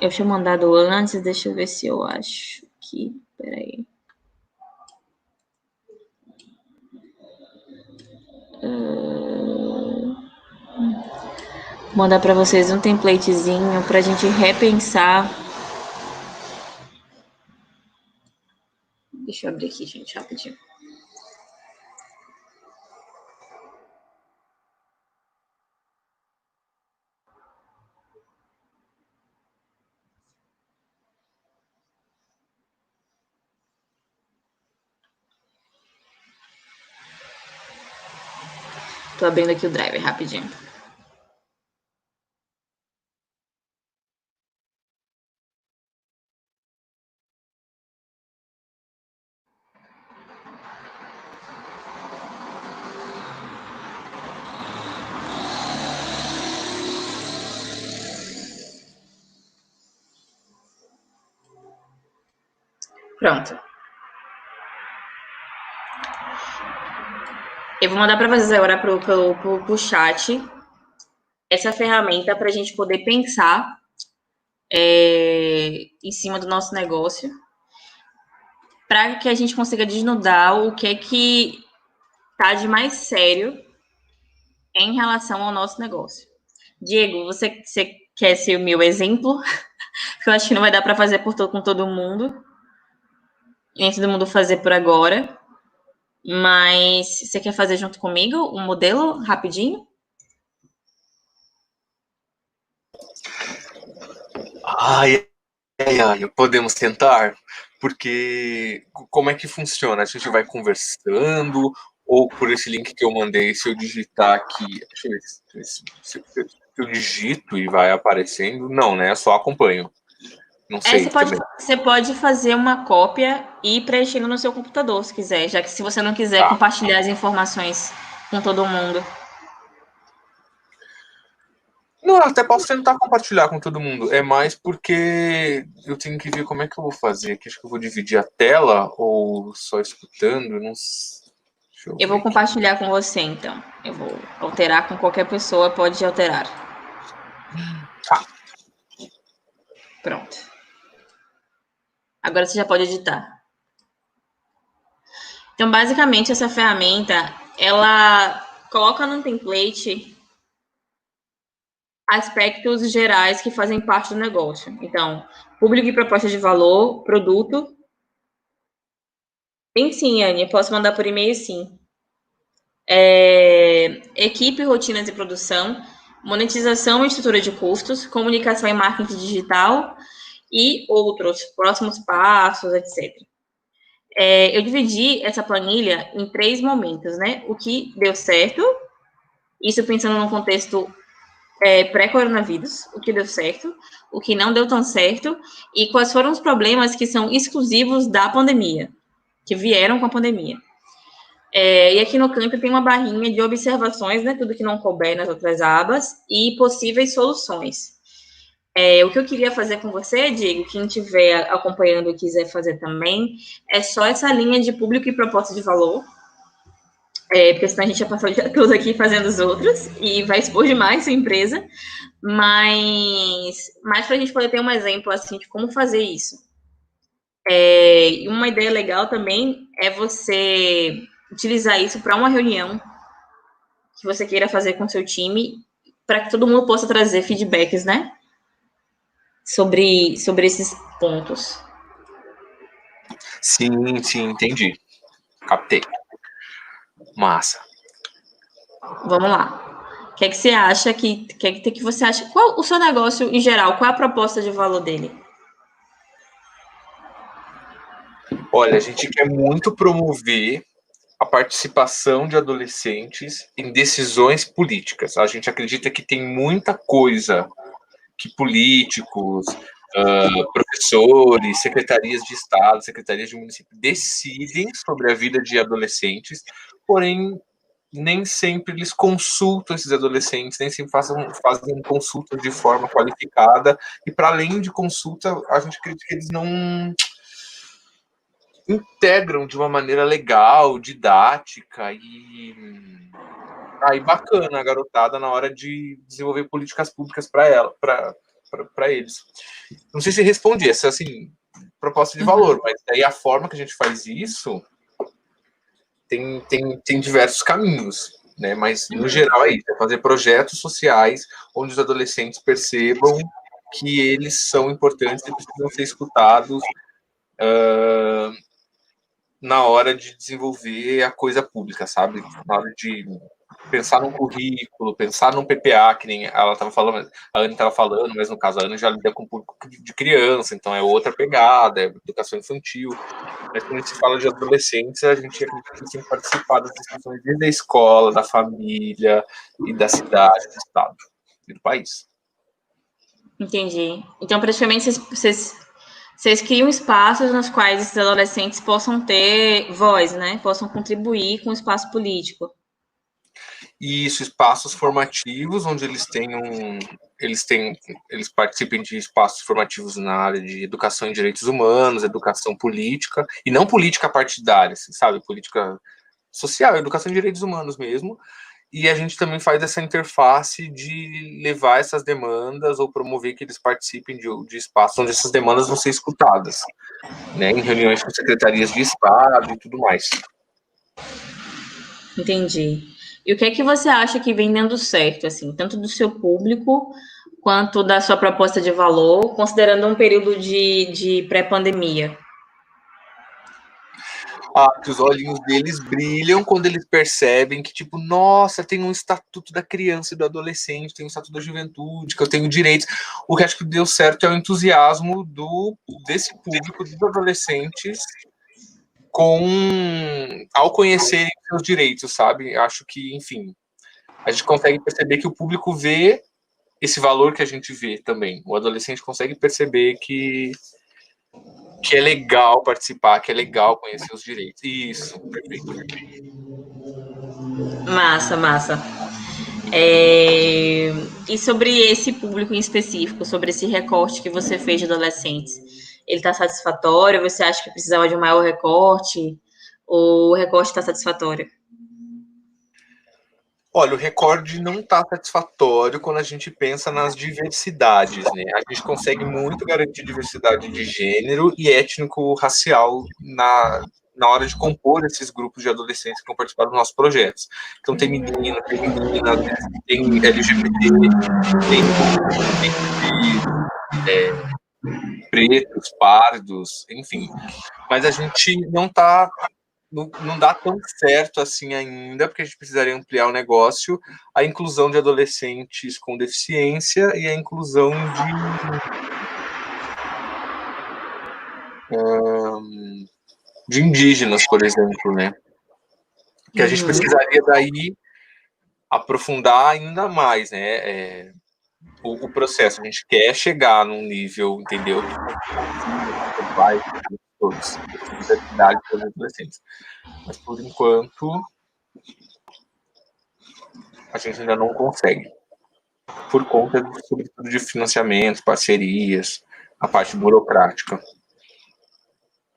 Eu tinha mandado antes, deixa eu ver se eu acho aqui. Peraí. Vou mandar para vocês um templatezinho para a gente repensar. Deixa eu abrir aqui, gente, rapidinho. Tô abrindo aqui o driver rapidinho. Pronto. Eu vou mandar para vocês agora pro chat essa ferramenta para a gente poder pensar em cima do nosso negócio, para que a gente consiga desnudar o que é que tá de mais sério em relação ao nosso negócio. Diego, você quer ser o meu exemplo? Porque eu acho que não vai dar para fazer com todo mundo, nem todo mundo fazer por agora. Mas você quer fazer junto comigo um modelo rapidinho? Ai, podemos tentar? Porque como é que funciona? A gente vai conversando, ou por esse link que eu mandei, se eu digitar aqui, deixa eu ver se eu digito e vai aparecendo. Não, né? Eu só acompanho. Não sei também. Você pode fazer uma cópia e ir preenchendo no seu computador, se quiser, já que se você não quiser Tá. compartilhar as informações com todo mundo. Não, eu até posso tentar compartilhar com todo mundo. É mais porque eu tenho que ver como é que eu vou fazer aqui. Acho que eu vou dividir a tela ou só escutando. Não sei. Deixa eu Eu ver vou aqui. compartilhar com você, então. Eu vou alterar com qualquer pessoa, pode alterar. Tá. Pronto. Agora você já pode editar. Então, basicamente, essa ferramenta, ela coloca no template aspectos gerais que fazem parte do negócio. Então, público e proposta de valor, produto. Tem sim, Anne, posso mandar por e-mail, sim. Equipe, rotinas de produção, monetização e estrutura de custos, comunicação e marketing digital e outros, próximos passos, etc. Eu dividi essa planilha em 3 momentos, né? O que deu certo, isso pensando no contexto pré-coronavírus, o que deu certo, o que não deu tão certo, e quais foram os problemas que são exclusivos da pandemia, que vieram com a pandemia. E aqui no canto tem uma barrinha de observações, né, tudo que não couber nas outras abas, e possíveis soluções. O que eu queria fazer com você, Diego, quem estiver acompanhando e quiser fazer também, é só essa linha de público e proposta de valor, porque senão a gente já passou o dia todo aqui fazendo os outros, e vai expor demais sua empresa, mas para a gente poder ter um exemplo assim de como fazer isso. E uma ideia legal também é você utilizar isso para uma reunião que você queira fazer com seu time, para que todo mundo possa trazer feedbacks, né? Sobre esses pontos. Sim, entendi. Captei. Massa. Vamos lá. O que é que você acha que você acha? Qual o seu negócio em geral? Qual é a proposta de valor dele? Olha, a gente quer muito promover a participação de adolescentes em decisões políticas. A gente acredita que tem muita coisa que políticos, professores, secretarias de Estado, secretarias de município decidem sobre a vida de adolescentes, porém nem sempre eles consultam esses adolescentes, nem sempre fazem consultas de forma qualificada, e para além de consulta, a gente acredita que eles não integram de uma maneira legal, didática e bacana a garotada na hora de desenvolver políticas públicas para eles. Não sei se respondi essa assim proposta de valor, mas daí a forma que a gente faz isso tem diversos caminhos, né? Mas no geral é isso, é fazer projetos sociais onde os adolescentes percebam que eles são importantes e precisam ser escutados na hora de desenvolver a coisa pública, sabe? Na hora de pensar num currículo, pensar num PPA, que nem ela estava falando, a Anne estava falando, mas no caso a Anne já lida com público de criança, então é outra pegada, é educação infantil. Mas quando a gente fala de adolescentes, a gente acredita que tem que participar das discussões desde a escola, da família e da cidade, do estado e do país. Entendi. Então, praticamente, vocês criam espaços nos quais esses adolescentes possam ter voz, né? Possam contribuir com o espaço político. E isso, espaços formativos, onde eles participem de espaços formativos na área de educação em direitos humanos, educação política, e não política partidária, assim, sabe? Política social, educação em direitos humanos mesmo. E a gente também faz essa interface de levar essas demandas ou promover que eles participem de espaços onde essas demandas vão ser escutadas, né? Em reuniões com secretarias de Estado e tudo mais. Entendi. E o que é que você acha que vem dando certo, assim, tanto do seu público quanto da sua proposta de valor, considerando um período de pré-pandemia? Que os olhinhos deles brilham quando eles percebem que, tipo, nossa, tem um estatuto da criança e do adolescente, tem um estatuto da juventude, que eu tenho direitos. O que acho que deu certo é o entusiasmo desse público, dos adolescentes, ao conhecerem seus direitos, sabe? Acho que, enfim, a gente consegue perceber que o público vê esse valor que a gente vê também. O adolescente consegue perceber que é legal participar, que é legal conhecer os direitos. Isso, perfeito. Massa, massa. E sobre esse público em específico, sobre esse recorte que você fez de adolescentes, ele está satisfatório? Você acha que precisava de um maior recorte? Ou o recorte está satisfatório? Olha, o recorde não está satisfatório quando a gente pensa nas diversidades, né? A gente consegue muito garantir diversidade de gênero e étnico-racial na hora de compor esses grupos de adolescentes que vão participar dos nossos projetos. Então tem menino, tem menina, tem LGBT, tem pretos, pardos, enfim. Mas a gente não dá tão certo assim ainda, porque a gente precisaria ampliar o negócio, a inclusão de adolescentes com deficiência e a inclusão de indígenas, por exemplo, né? Que a gente precisaria daí aprofundar ainda mais, né? O processo. A gente quer chegar num nível, entendeu? Que vai todos, diversidade para os adolescentes. Mas por enquanto a gente ainda não consegue. Por conta, sobretudo, de financiamento, parcerias, a parte burocrática.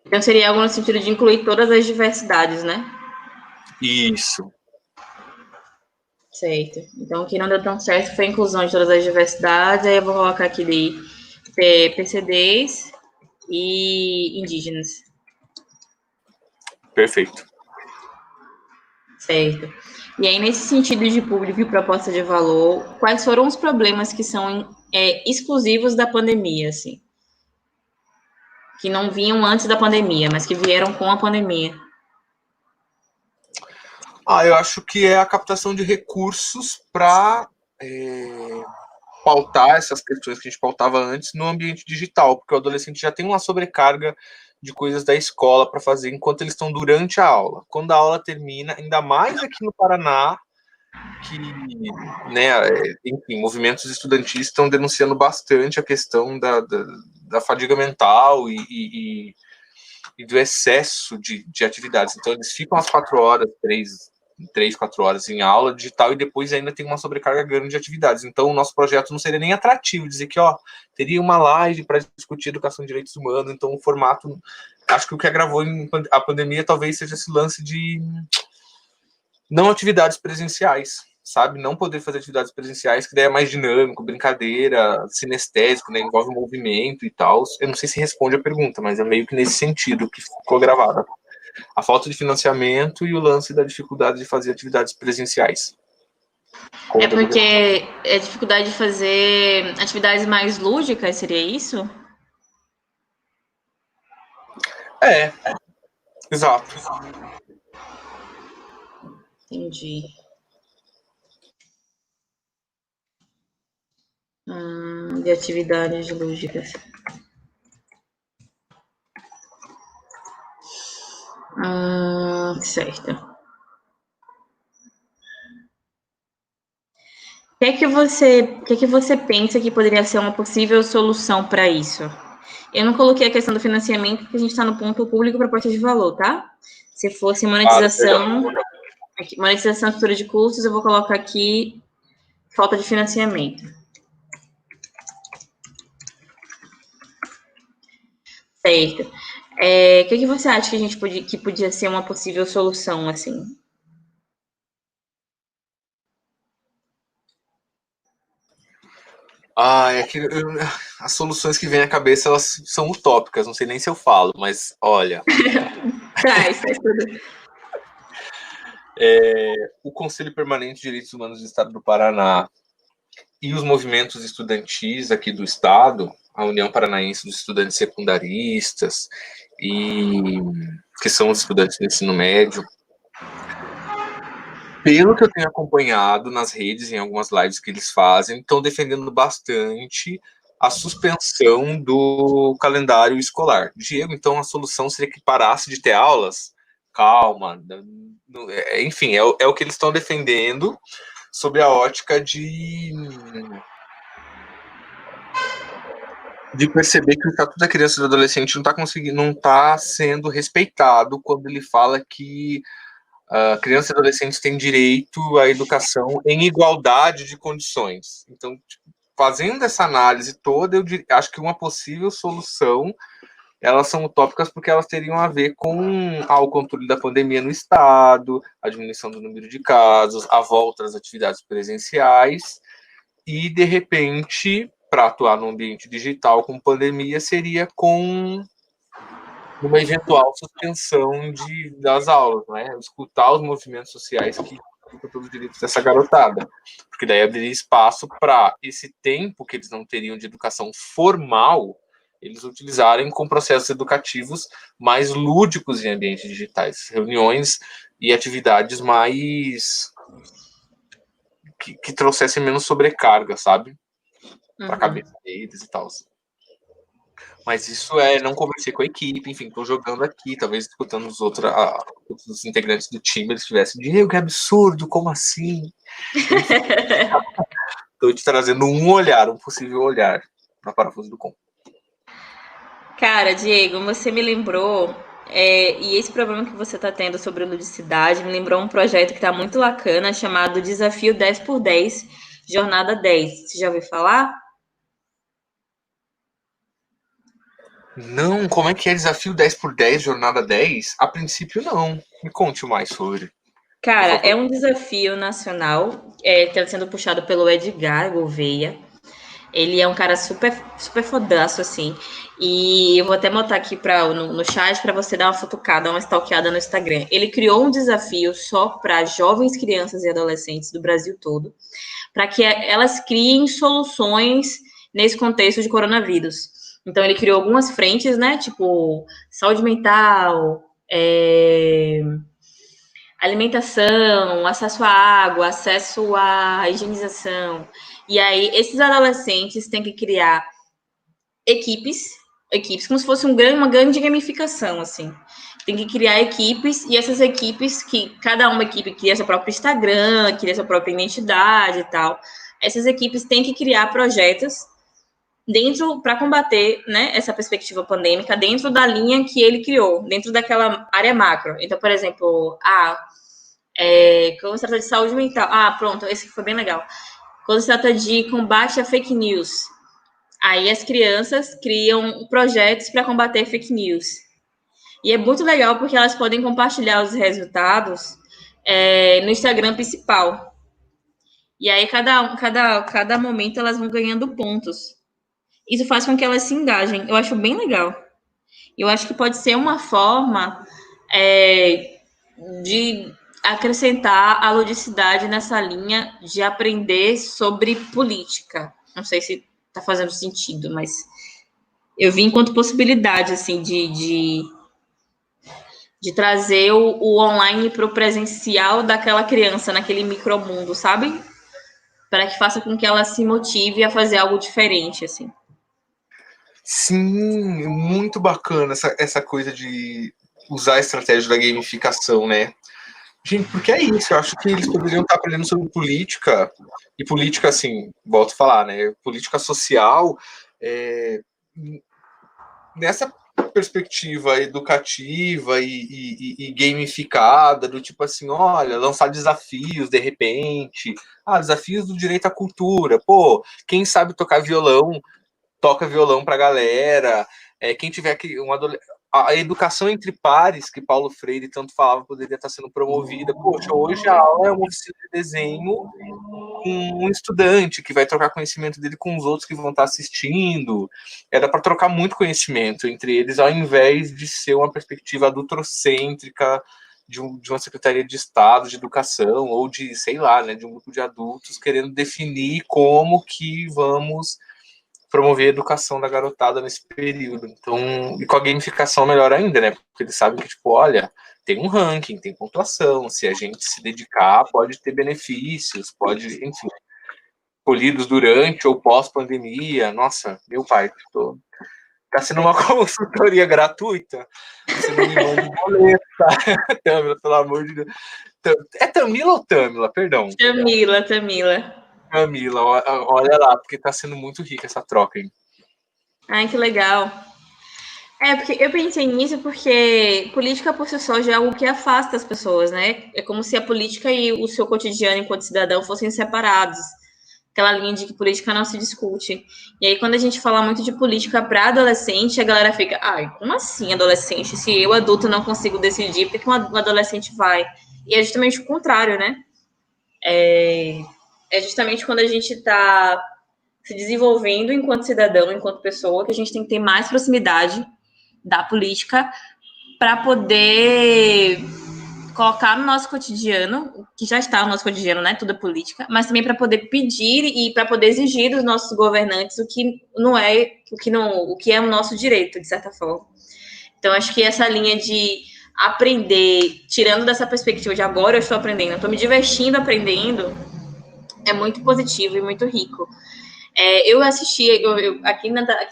Então seria algo no sentido de incluir todas as diversidades, né? Isso. Certo. Então o que não deu tão certo foi a inclusão de todas as diversidades, aí eu vou colocar aqui de PCDs e indígenas. Perfeito. Certo. E aí, nesse sentido de público e proposta de valor, quais foram os problemas que são exclusivos da pandemia, assim? Que não vinham antes da pandemia, mas que vieram com a pandemia? Eu acho que é a captação de recursos para pautar essas questões que a gente pautava antes no ambiente digital, porque o adolescente já tem uma sobrecarga de coisas da escola para fazer enquanto eles estão durante a aula. Quando a aula termina, ainda mais aqui no Paraná, que, né, enfim, movimentos estudantis estão denunciando bastante a questão da fadiga mental e do excesso de atividades. Então, eles ficam às 4 horas, 3, 4 horas em aula digital e depois ainda tem uma sobrecarga grande de atividades. Então, o nosso projeto não seria nem atrativo dizer que, teria uma live para discutir educação e direitos humanos. Então, o formato, acho que o que agravou a pandemia talvez seja esse lance de não atividades presenciais, sabe? Não poder fazer atividades presenciais, que daí é mais dinâmico, brincadeira, sinestésico, né? Envolve movimento e tal. Eu não sei se responde a pergunta, mas é meio que nesse sentido que ficou gravada. A falta de financiamento e o lance da dificuldade de fazer atividades presenciais. É porque é dificuldade de fazer atividades mais lúdicas, seria isso? Exato. Entendi. De atividades lúdicas. Certo. O que é que você pensa que poderia ser uma possível solução para isso? Eu não coloquei a questão do financiamento, porque a gente está no ponto público proposta de valor, tá? Se fosse monetização, Aqui, monetização e estrutura de custos, eu vou colocar aqui falta de financiamento. Certo. O que você acha que a gente podia ser uma possível solução, assim? É que as soluções que vêm à cabeça, elas são utópicas, não sei nem se eu falo, mas olha. Traz tudo. O Conselho Permanente de Direitos Humanos do Estado do Paraná e os movimentos estudantis aqui do Estado, a União Paranaense dos Estudantes Secundaristas, e que são os estudantes do ensino médio, pelo que eu tenho acompanhado nas redes, em algumas lives que eles fazem, estão defendendo bastante a suspensão do calendário escolar. Diego, então a solução seria que parasse de ter aulas? Calma. Enfim, é o que eles estão defendendo sob a ótica de perceber que o Estatuto da Criança e do Adolescente não está sendo respeitado quando ele fala que crianças e adolescentes têm direito à educação em igualdade de condições. Então, fazendo essa análise toda, eu acho que uma possível solução, elas são utópicas porque elas teriam a ver com o controle da pandemia no Estado, a diminuição do número de casos, a volta às atividades presenciais, e, de repente, para atuar no ambiente digital com pandemia, seria com uma eventual suspensão das aulas, né? Escutar os movimentos sociais que lutam pelos direitos dessa garotada, porque daí abriria espaço para esse tempo que eles não teriam de educação formal, eles utilizarem com processos educativos mais lúdicos em ambientes digitais, reuniões e atividades mais que trouxessem menos sobrecarga, sabe? Para a cabeça deles e tal. Mas isso não conversei com a equipe, enfim, estou jogando aqui, talvez escutando os outros integrantes do time, eles tivessem, Diego, que absurdo, como assim? Estou te trazendo um possível olhar na Parafuso do Com. Cara, Diego, você me lembrou, e esse problema que você está tendo sobre ludicidade me lembrou um projeto que está muito bacana, chamado Desafio 10x10, Jornada 10. Você já ouviu falar? Não, como é que é Desafio 10x10, Jornada 10? A princípio, não. Me conte mais sobre. Cara, é um desafio nacional, que está sendo puxado pelo Edgar Gouveia. Ele é um cara super, super fodaço, assim. E eu vou até botar aqui no chat para você dar uma futucada, uma stalkeada no Instagram. Ele criou um desafio só para jovens, crianças e adolescentes do Brasil todo, para que elas criem soluções nesse contexto de coronavírus. Então, ele criou algumas frentes, né? Tipo, saúde mental, alimentação, acesso à água, acesso à higienização. E aí, esses adolescentes têm que criar equipes, como se fosse uma grande gamificação, assim. Tem que criar equipes, e essas equipes, que cada uma equipe cria seu próprio Instagram, cria sua própria identidade e tal. Essas equipes têm que criar projetos dentro para combater, né, essa perspectiva pandêmica dentro da linha que ele criou, dentro daquela área macro. Então, por exemplo, quando se trata de saúde mental, pronto, esse foi bem legal. Quando se trata de combate a fake news, aí as crianças criam projetos para combater fake news. E é muito legal porque elas podem compartilhar os resultados no Instagram principal. E aí, cada momento, elas vão ganhando pontos. Isso faz com que elas se engajem. Eu acho bem legal. Eu acho que pode ser uma forma de acrescentar a ludicidade nessa linha de aprender sobre política. Não sei se está fazendo sentido, mas eu vi enquanto possibilidade, assim, de trazer o online para o presencial daquela criança, naquele micromundo, sabe? Para que faça com que ela se motive a fazer algo diferente, assim. Sim, muito bacana essa coisa de usar a estratégia da gamificação, né? Gente, porque é isso, eu acho que eles poderiam estar aprendendo sobre política, e política, assim, volto a falar, né? Política social, nessa perspectiva educativa e gamificada, do tipo assim, olha, lançar desafios de repente, desafios do direito à cultura, pô, quem sabe tocar violão, toca violão pra galera, quem tiver aqui a educação entre pares, que Paulo Freire tanto falava, poderia estar sendo promovida. Poxa, hoje a aula é uma oficina de desenho com um estudante que vai trocar conhecimento dele com os outros que vão estar assistindo. Era para trocar muito conhecimento entre eles, ao invés de ser uma perspectiva adultocêntrica de uma Secretaria de Estado de Educação ou de, sei lá, né, de um grupo de adultos querendo definir como que vamos promover a educação da garotada nesse período. Então, e com a gamificação melhor ainda, né? Porque eles sabem que, tipo, olha, tem um ranking, tem pontuação, se a gente se dedicar, pode ter benefícios, pode, enfim, colhidos durante ou pós-pandemia. Nossa, meu pai, tá sendo uma consultoria gratuita, você não me manda boleta. Tâmila, pelo amor de Deus. É Tamila ou Tâmila? Perdão. Tamila. Camila, olha lá, porque tá sendo muito rica essa troca, hein? Ai, que legal. Porque eu pensei nisso porque política por si só já é algo que afasta as pessoas, né? É como se a política e o seu cotidiano enquanto cidadão fossem separados. Aquela linha de que política não se discute. E aí, quando a gente fala muito de política para adolescente, a galera fica, como assim adolescente? Se eu, adulto, não consigo decidir, por que um adolescente vai? E é justamente o contrário, né? É justamente quando a gente está se desenvolvendo enquanto cidadão, enquanto pessoa, que a gente tem que ter mais proximidade da política para poder colocar no nosso cotidiano, que já está no nosso cotidiano, né? Tudo é política, mas também para poder pedir e para poder exigir dos nossos governantes o que não é, o que é o nosso direito, de certa forma. Então, acho que essa linha de aprender, tirando dessa perspectiva de agora eu estou aprendendo, eu estou me divertindo aprendendo, é muito positivo e muito rico. Eu assisti, aqui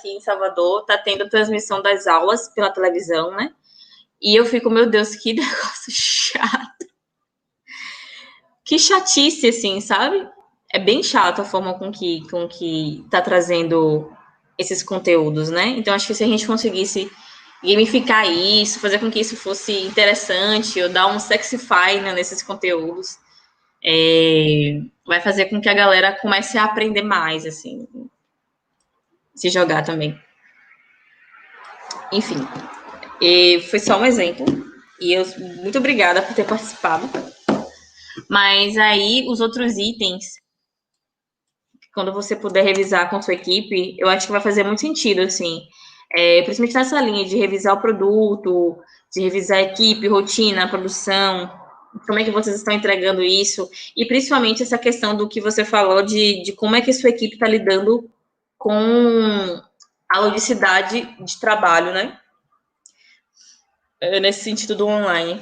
em Salvador, tá tendo a transmissão das aulas pela televisão, né? E eu fico, meu Deus, que negócio chato. Que chatice, assim, sabe? É bem chato a forma com que tá trazendo esses conteúdos, né? Então, acho que se a gente conseguisse gamificar isso, fazer com que isso fosse interessante, ou dar um sexify, né, nesses conteúdos, vai fazer com que a galera comece a aprender mais, assim, se jogar também. Enfim, foi só um exemplo. E eu muito obrigada por ter participado. Mas aí, os outros itens, quando você puder revisar com sua equipe, eu acho que vai fazer muito sentido, assim. Principalmente nessa linha de revisar o produto, de revisar a equipe, rotina, produção, como é que vocês estão entregando isso, e principalmente essa questão do que você falou de como é que a sua equipe está lidando com a logicidade de trabalho, né? Nesse sentido do online,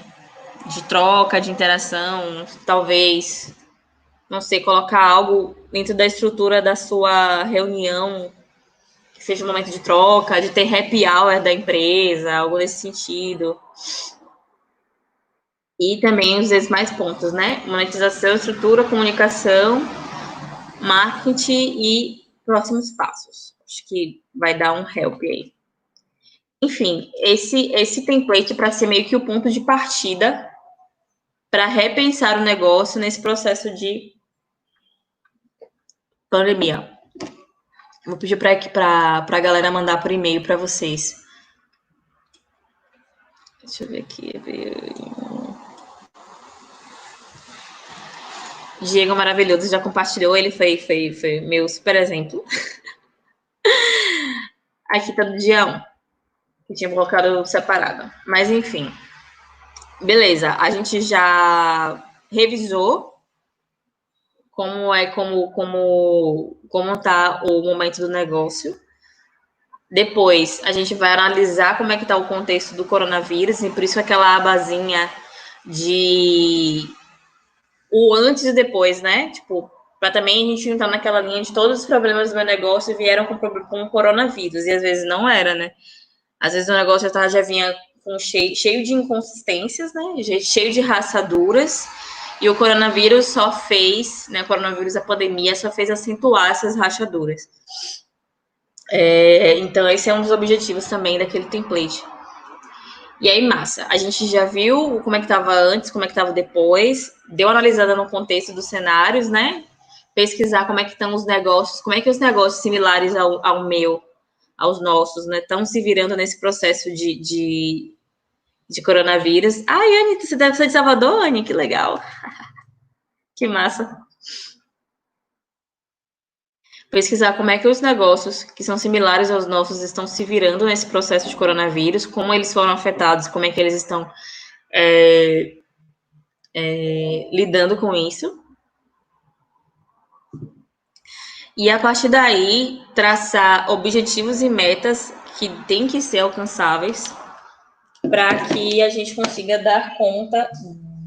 de troca, de interação, talvez, não sei, colocar algo dentro da estrutura da sua reunião, que seja um momento de troca, de ter happy hour da empresa, algo nesse sentido. E também os demais pontos, né? Monetização, estrutura, comunicação, marketing e próximos passos. Acho que vai dar um help aí. Enfim, esse template para ser meio que o ponto de partida para repensar o negócio nesse processo de pandemia. Vou pedir para a galera mandar por e-mail para vocês. Deixa eu ver aqui. Diego maravilhoso já compartilhou, ele foi meu super exemplo. Aqui tá do dia 1, que tinha colocado separado. Mas enfim. Beleza, a gente já revisou como tá o momento do negócio. Depois, a gente vai analisar como é que tá o contexto do coronavírus, e por isso aquela abazinha de o antes e depois, né? Tipo, para também a gente entrar naquela linha de todos os problemas do meu negócio vieram com o coronavírus, e às vezes não era, né? Às vezes o negócio já vinha cheio de inconsistências, né? Cheio de rachaduras, e o coronavírus só fez, né? O coronavírus, a pandemia, só fez acentuar essas rachaduras. Então, esse é um dos objetivos também daquele template. E aí, massa. A gente já viu como é que estava antes, como é que estava depois, deu uma analisada no contexto dos cenários, né? Pesquisar como é que estão os negócios, como é que os negócios similares ao meu, aos nossos, né, estão se virando nesse processo de coronavírus. Ai, Anne, você deve ser de Salvador, Anne? Que legal. Que massa. Pesquisar como é que os negócios que são similares aos nossos estão se virando nesse processo de coronavírus, como eles foram afetados, como é que eles estão lidando com isso. E a partir daí, traçar objetivos e metas que têm que ser alcançáveis para que a gente consiga dar conta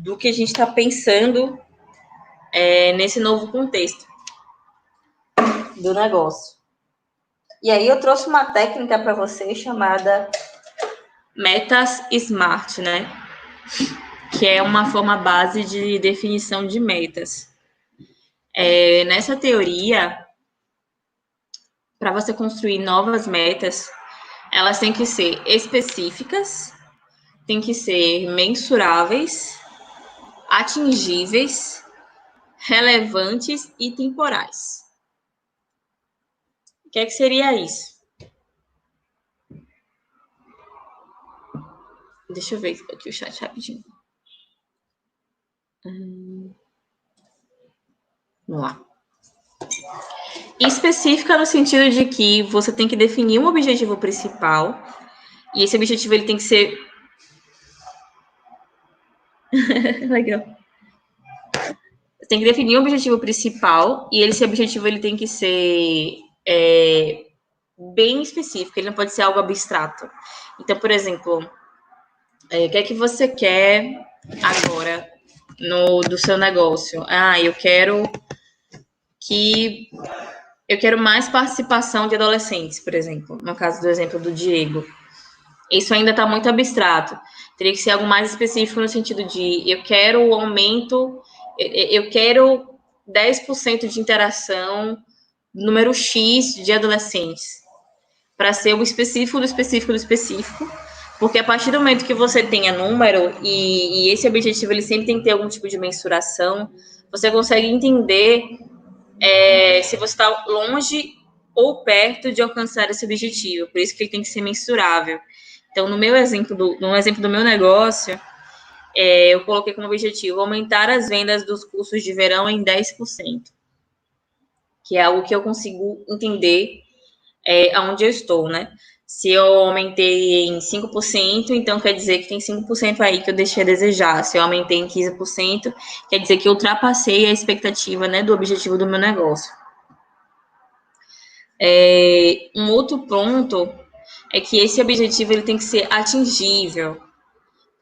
do que a gente está pensando nesse novo contexto do negócio. E aí eu trouxe uma técnica para você chamada metas SMART, né? Que é uma forma base de definição de metas. Nessa teoria, para você construir novas metas, elas têm que ser específicas, têm que ser mensuráveis, atingíveis, relevantes e temporais. O que seria isso? Deixa eu ver aqui o chat rapidinho. Vamos lá. Específica no sentido de que você tem que definir um objetivo principal e esse objetivo ele tem que ser legal. Você tem que definir um objetivo principal e esse objetivo ele tem que ser bem específico, ele não pode ser algo abstrato. Então, por exemplo, o que é que você quer agora do seu negócio? Eu quero mais participação de adolescentes, por exemplo, no caso do exemplo do Diego. Isso ainda está muito abstrato. Teria que ser algo mais específico no sentido de eu quero o aumento, eu quero 10% de interação, número X de adolescentes, para ser o específico do específico do específico, porque a partir do momento que você tenha número e esse objetivo ele sempre tem que ter algum tipo de mensuração, você consegue entender se você está longe ou perto de alcançar esse objetivo. Por isso que ele tem que ser mensurável. Então, no exemplo do meu negócio, eu coloquei como objetivo aumentar as vendas dos cursos de verão em 10%, que é algo que eu consigo entender aonde eu estou, né? Se eu aumentei em 5%, então quer dizer que tem 5% aí que eu deixei a desejar. Se eu aumentei em 15%, quer dizer que eu ultrapassei a expectativa, né, do objetivo do meu negócio. Um outro ponto é que esse objetivo ele tem que ser atingível.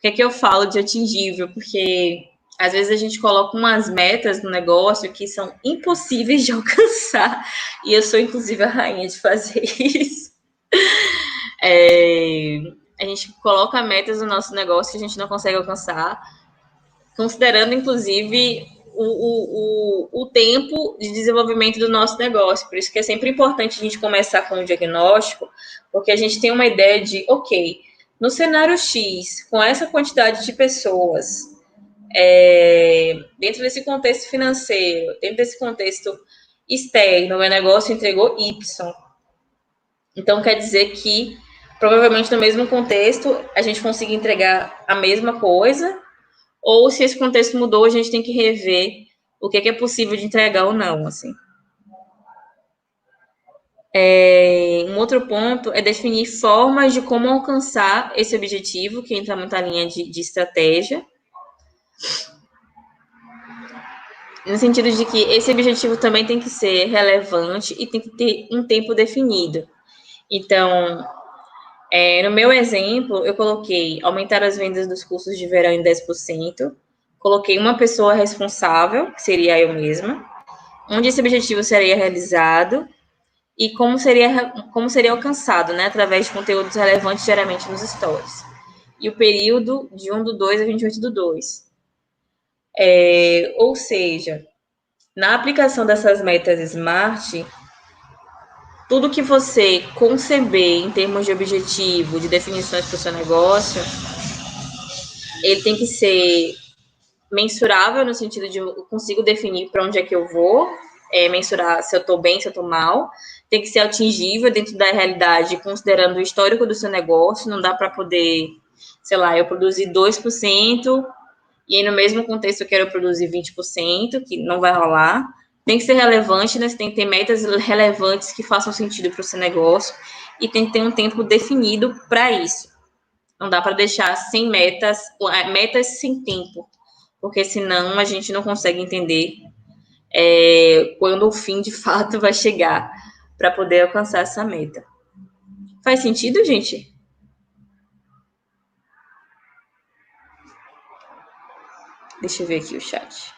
Por que eu falo de atingível? Porque às vezes a gente coloca umas metas no negócio que são impossíveis de alcançar. E eu sou, inclusive, a rainha de fazer isso. A gente coloca metas no nosso negócio que a gente não consegue alcançar, considerando, inclusive, o tempo de desenvolvimento do nosso negócio. Por isso que é sempre importante a gente começar com um diagnóstico, porque a gente tem uma ideia de, ok, no cenário X, com essa quantidade de pessoas, dentro desse contexto financeiro, dentro desse contexto externo, o meu negócio entregou Y. Então, quer dizer que, provavelmente, no mesmo contexto, a gente consiga entregar a mesma coisa, ou se esse contexto mudou, a gente tem que rever o que é possível de entregar ou não, assim. Um outro ponto é definir formas de como alcançar esse objetivo, que entra muito na linha de estratégia, no sentido de que esse objetivo também tem que ser relevante e tem que ter um tempo definido. Então, no meu exemplo, eu coloquei aumentar as vendas dos cursos de verão em 10%, coloquei uma pessoa responsável, que seria eu mesma, onde esse objetivo seria realizado e como seria alcançado, né, através de conteúdos relevantes diariamente nos stories. E o período de 1/2 a 28/2. Ou seja, na aplicação dessas metas SMART, tudo que você conceber em termos de objetivo, de definições para o seu negócio, ele tem que ser mensurável no sentido de eu consigo definir para onde é que eu vou, mensurar se eu estou bem, se eu estou mal. Tem que ser atingível dentro da realidade, considerando o histórico do seu negócio. Não dá para poder, sei lá, eu produzir 2% e aí no mesmo contexto eu quero produzir 20%, que não vai rolar. Tem que ser relevante, né? Você tem que ter metas relevantes que façam sentido para o seu negócio e tem que ter um tempo definido para isso. Não dá para deixar sem metas sem tempo, porque senão a gente não consegue entender quando o fim de fato vai chegar para poder alcançar essa meta. Faz sentido, gente? Deixa eu ver aqui o chat.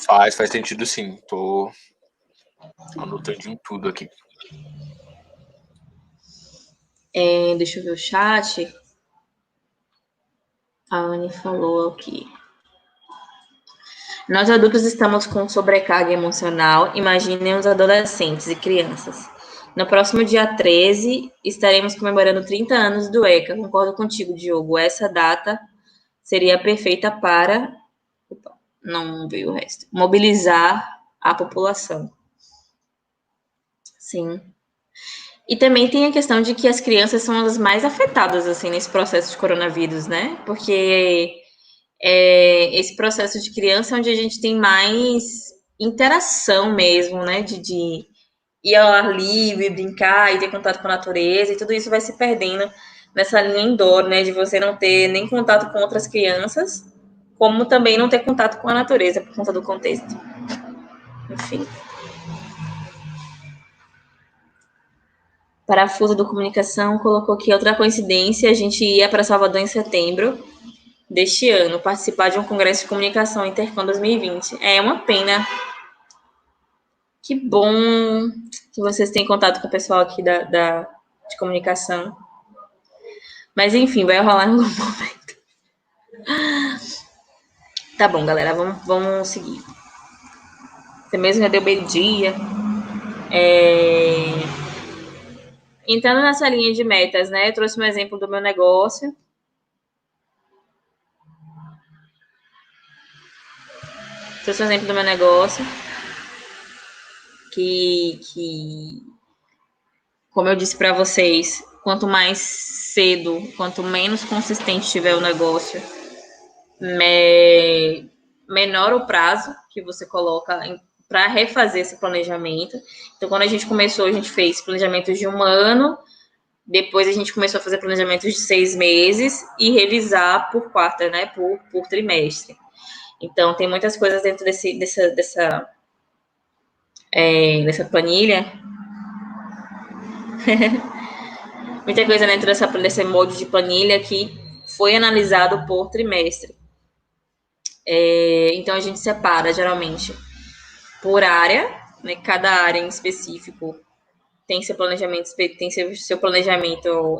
Faz sentido sim. Tô anotando em tudo aqui. Deixa eu ver o chat. A Anne falou aqui. Nós adultos estamos com sobrecarga emocional, imaginem os adolescentes e crianças. No próximo dia 13, estaremos comemorando 30 anos do ECA. Concordo contigo, Diogo. Essa data seria perfeita para... Opa, não veio o resto. Mobilizar a população. Sim. E também tem a questão de que as crianças são as mais afetadas, assim, nesse processo de coronavírus, né? Porque esse processo de criança é onde a gente tem mais interação mesmo, né? De ir ao ar livre, brincar e ter contato com a natureza, e tudo isso vai se perdendo nessa linha indoor, né? De você não ter nem contato com outras crianças, como também não ter contato com a natureza por conta do contexto. Enfim. Parafuso do Comunicação colocou que outra coincidência, a gente ia para Salvador em setembro deste ano, participar de um congresso de comunicação Intercom 2020. É uma pena. Que bom que vocês têm contato com o pessoal aqui de comunicação. Mas, enfim, vai rolar em algum momento. Tá bom, galera, vamos seguir. Você mesmo já deu meio-dia. Entrando nessa linha de metas, né? Eu trouxe um exemplo do meu negócio. Trouxe um exemplo do meu negócio. Que como eu disse para vocês, quanto mais cedo, quanto menos consistente tiver o negócio, menor o prazo que você coloca para refazer esse planejamento. Então, quando a gente começou, a gente fez planejamentos de 1 ano, depois a gente começou a fazer planejamentos de 6 meses e revisar por quarta, né, por trimestre. Então, tem muitas coisas dentro dessa planilha. Muita coisa dentro desse molde de planilha que foi analisado por trimestre. Então, a gente separa, geralmente, por área, né? Cada área em específico tem seu planejamento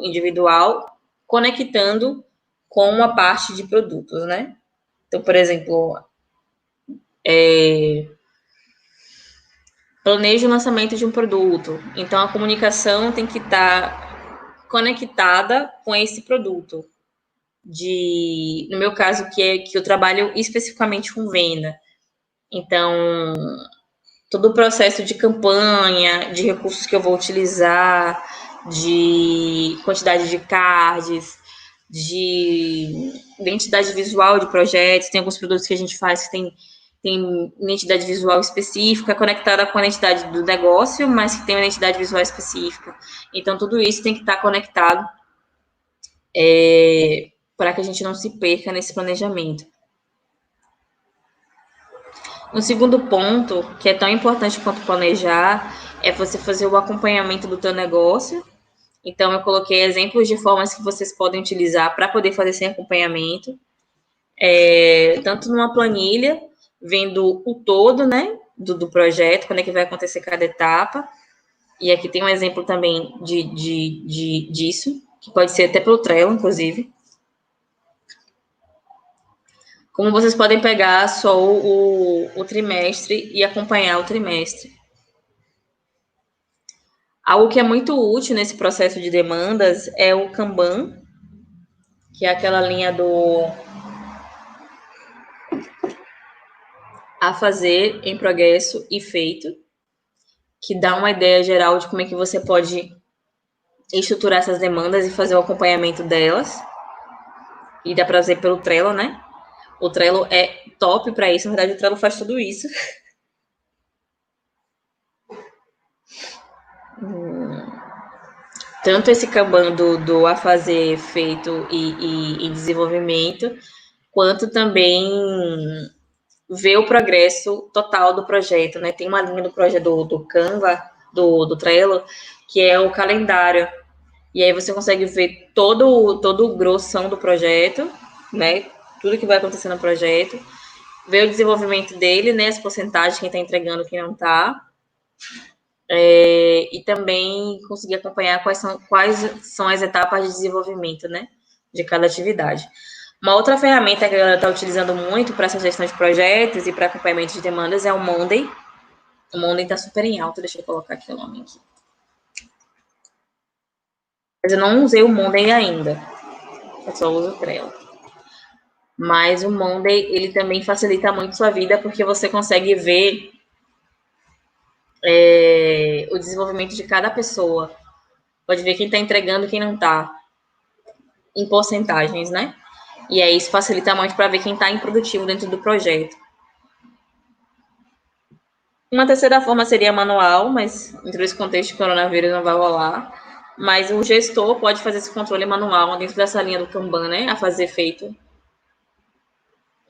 individual, conectando com a parte de produtos, né? Então, por exemplo, planeja o lançamento de um produto. Então, a comunicação tem que estar conectada com esse produto. No meu caso, que eu trabalho especificamente com venda. Então, todo o processo de campanha, de recursos que eu vou utilizar, de quantidade de cards, de identidade visual de projetos. Tem alguns produtos que a gente faz que tem identidade visual específica, conectada com a identidade do negócio, mas que tem uma identidade visual específica. Então, tudo isso tem que estar conectado para que a gente não se perca nesse planejamento. Um segundo ponto, que é tão importante quanto planejar, é você fazer o acompanhamento do teu negócio. Então, eu coloquei exemplos de formas que vocês podem utilizar para poder fazer esse acompanhamento. Tanto numa planilha, vendo o todo, né, do projeto, quando é que vai acontecer cada etapa. E aqui tem um exemplo também disso, que pode ser até pelo Trello, inclusive. como vocês podem pegar só o trimestre e acompanhar o trimestre. Algo que é muito útil nesse processo de demandas é o Kanban, que é aquela linha do a fazer, em progresso e feito, que dá uma ideia geral de como é que você pode estruturar essas demandas e fazer o acompanhamento delas. E dá para fazer pelo Trello, né? O Trello é top para isso. Na verdade, o Trello faz tudo isso. Tanto esse Kanban do a fazer, feito e desenvolvimento, quanto também ver o progresso total do projeto, né? Tem uma linha do projeto do Canva, do Trello, que é o calendário. E aí você consegue ver todo o grossão do projeto, né? Tudo que vai acontecer no projeto, ver o desenvolvimento dele, né? As porcentagens, quem está entregando, quem não está. E também conseguir acompanhar quais são as etapas de desenvolvimento, né? De cada atividade. Uma outra ferramenta que a galera está utilizando muito para essa gestão de projetos e para acompanhamento de demandas é o Monday. O Monday está super em alta, deixa eu colocar aqui o nome aqui. Mas eu não usei o Monday ainda. Eu só uso o Trello. Mas o Monday, ele também facilita muito sua vida, porque você consegue ver o desenvolvimento de cada pessoa. Pode ver quem está entregando e quem não está. Em porcentagens, né? E aí isso facilita muito para ver quem está improdutivo dentro do projeto. Uma terceira forma seria manual, mas dentro desse contexto de coronavírus não vai rolar. Mas o gestor pode fazer esse controle manual dentro dessa linha do Kanban, né? A fazer feito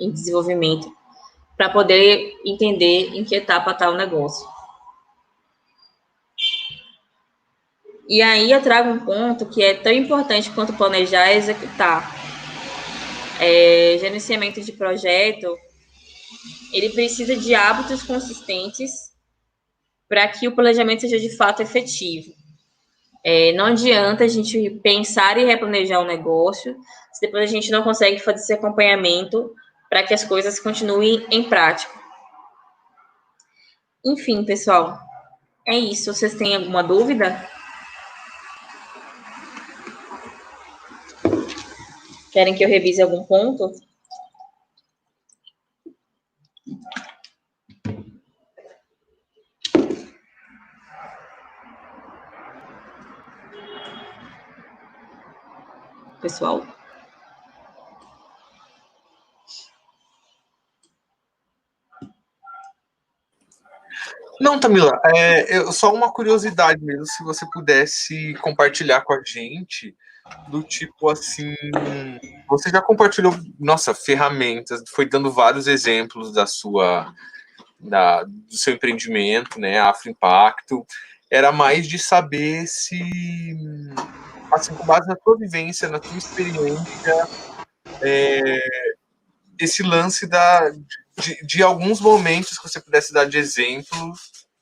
em desenvolvimento, para poder entender em que etapa está o negócio. E aí eu trago um ponto que é tão importante quanto planejar e executar. Gerenciamento de projeto, ele precisa de hábitos consistentes para que o planejamento seja de fato efetivo. Não adianta a gente pensar e replanejar o negócio se depois a gente não consegue fazer esse acompanhamento para que as coisas continuem em prática. Enfim, pessoal, é isso. Vocês têm alguma dúvida? Querem que eu revise algum ponto? Pessoal? Não, Tamila, só uma curiosidade mesmo, se você pudesse compartilhar com a gente, do tipo assim, você já compartilhou, nossa, ferramentas, foi dando vários exemplos do seu empreendimento, né, Afro Impacto, era mais de saber se, assim, com base na tua vivência, na tua experiência, esse lance de alguns momentos que você pudesse dar de exemplo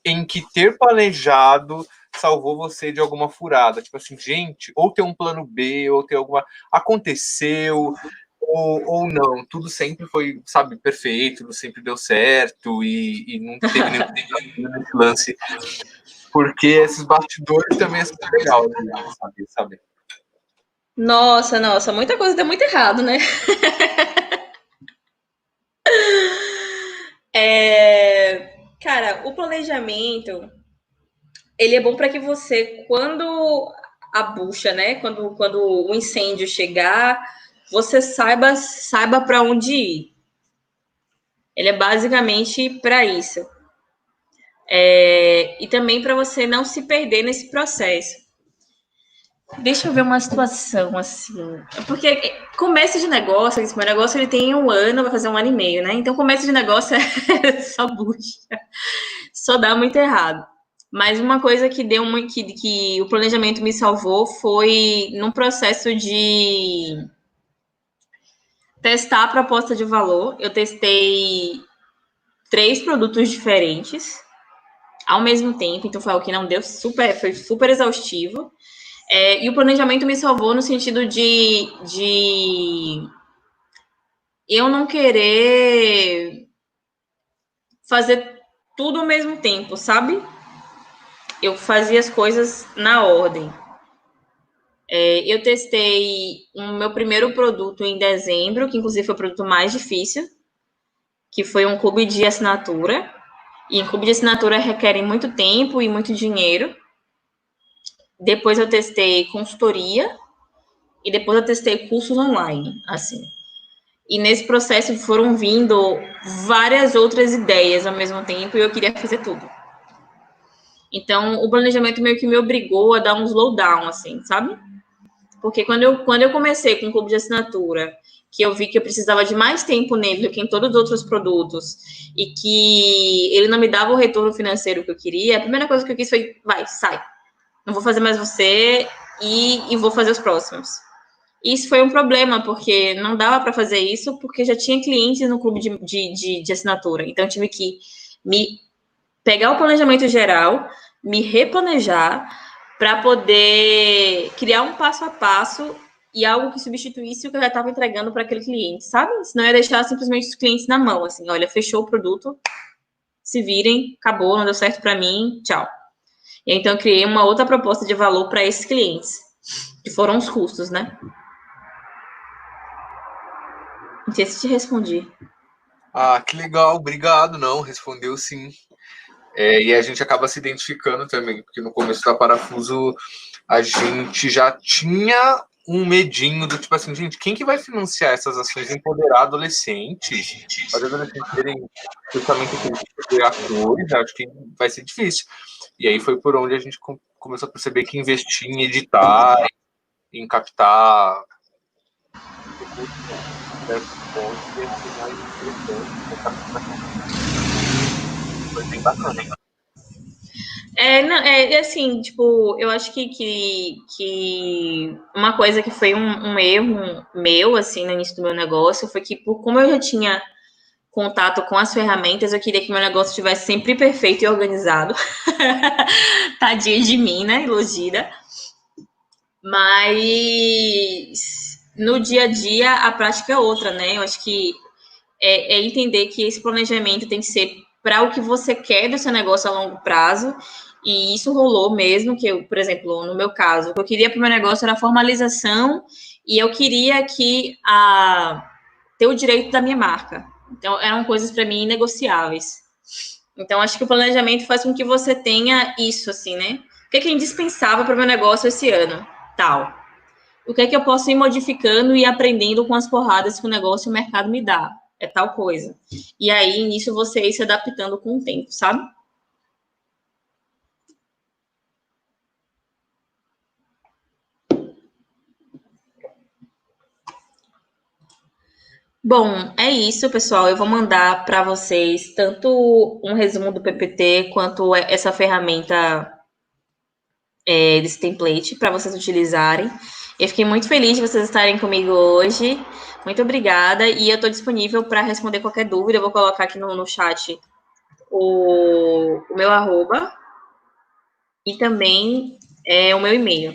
em que ter planejado salvou você de alguma furada. Tipo assim, gente, ou ter um plano B, ou ter alguma... Aconteceu, ou não. Tudo sempre foi, sabe, perfeito, tudo sempre deu certo e não teve nenhum nesse lance. Porque esses bastidores também é super legal, né? Sabe? Nossa, muita coisa deu muito errado, né? Cara, o planejamento, ele é bom para que você, quando a bucha, né? Quando o incêndio chegar, você saiba para onde ir. Ele é basicamente para isso. E também para você não se perder nesse processo. Deixa eu ver uma situação assim. Porque começo de negócio, esse meu negócio ele tem 1 ano, vai fazer 1 ano e meio, né? Então começo de negócio é só bucha. Só dá muito errado. Mas uma coisa que deu muito, que o planejamento me salvou foi num processo de testar a proposta de valor. Eu testei 3 produtos diferentes ao mesmo tempo, então foi algo que não deu foi super exaustivo. E o planejamento me salvou no sentido de eu não querer fazer tudo ao mesmo tempo, sabe? Eu fazia as coisas na ordem. Eu testei o meu primeiro produto em dezembro, que inclusive foi o produto mais difícil, que foi um clube de assinatura. E em clube de assinatura requerem muito tempo e muito dinheiro. Depois eu testei consultoria e depois eu testei cursos online, assim. E nesse processo foram vindo várias outras ideias ao mesmo tempo e eu queria fazer tudo. Então, o planejamento meio que me obrigou a dar um slowdown, assim, sabe? Porque quando eu comecei com o clube de assinatura, que eu vi que eu precisava de mais tempo nele do que em todos os outros produtos, e que ele não me dava o retorno financeiro que eu queria, a primeira coisa que eu quis foi, vai, sai. Não vou fazer mais você e vou fazer os próximos. Isso foi um problema, porque não dava para fazer isso, porque já tinha clientes no clube de assinatura. Então, eu tive que me pegar o planejamento geral, me replanejar para poder criar um passo a passo e algo que substituísse o que eu já estava entregando para aquele cliente, sabe? Senão eu ia deixar simplesmente os clientes na mão, assim, olha, fechou o produto, se virem, acabou, não deu certo para mim, tchau. E então eu criei uma outra proposta de valor para esses clientes, que foram os custos, né? Não sei se te respondi. Ah, que legal, obrigado. Não, respondeu sim. E a gente acaba se identificando também, porque no começo da Parafuso a gente já tinha um medinho do tipo assim, gente, quem que vai financiar essas ações? Empoderar adolescentes, fazer adolescentes terem justamente aquele tipo de atores, acho que vai ser difícil. E aí foi por onde a gente começou a perceber que investir em editar, em captar recursos dessas fontes ia ser mais interessante. Foi bem bacana. Não, assim, tipo, eu acho que uma coisa que foi um erro meu, assim, no início do meu negócio, foi que, como eu já tinha contato com as ferramentas, eu queria que meu negócio estivesse sempre perfeito e organizado. Tadinha de mim, né? Iludida. Mas no dia a dia, a prática é outra, né? Eu acho que é entender que esse planejamento tem que ser para o que você quer do seu negócio a longo prazo. E isso rolou mesmo, que eu, por exemplo, no meu caso, o que eu queria para o meu negócio era a formalização e eu queria ter o direito da minha marca. Então, eram coisas para mim inegociáveis. Então, acho que o planejamento faz com que você tenha isso, assim, né? O que é indispensável para o meu negócio esse ano? Tal. O que é que eu posso ir modificando e aprendendo com as porradas que o negócio e o mercado me dá? É tal coisa. E aí, nisso, você ir se adaptando com o tempo, sabe? Bom, é isso, pessoal. Eu vou mandar para vocês tanto um resumo do PPT quanto essa ferramenta desse template para vocês utilizarem. Eu fiquei muito feliz de vocês estarem comigo hoje. Muito obrigada. E eu estou disponível para responder qualquer dúvida. Eu vou colocar aqui no chat o meu arroba e também o meu e-mail.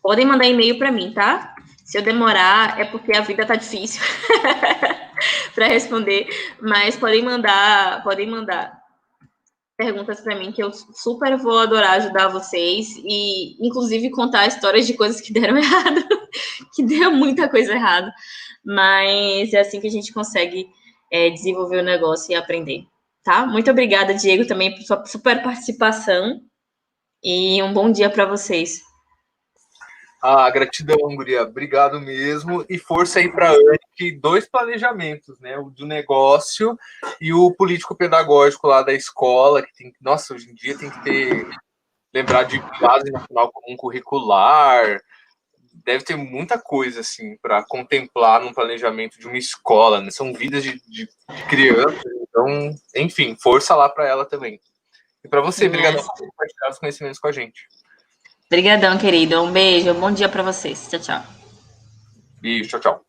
Podem mandar e-mail para mim, tá? Se eu demorar, é porque a vida tá difícil para responder, mas podem mandar perguntas para mim que eu super vou adorar ajudar vocês e inclusive contar histórias de coisas que deram errado, que deu muita coisa errada, mas é assim que a gente consegue desenvolver o negócio e aprender, tá? Muito obrigada, Diego, também por sua super participação e um bom dia para vocês. Ah, gratidão, Guria. Obrigado mesmo. E força aí para a Anne, que 2 planejamentos, né? O do negócio e o político-pedagógico lá da escola, que tem, nossa, hoje em dia tem que ter, lembrar de base nacional comum curricular. Deve ter muita coisa, assim, para contemplar num planejamento de uma escola, né? São vidas de crianças, então, enfim, força lá para ela também. E para você, obrigado por compartilhar os conhecimentos com a gente. Obrigadão, querido. Um beijo, um bom dia para vocês. Tchau, tchau. Beijo, tchau, tchau.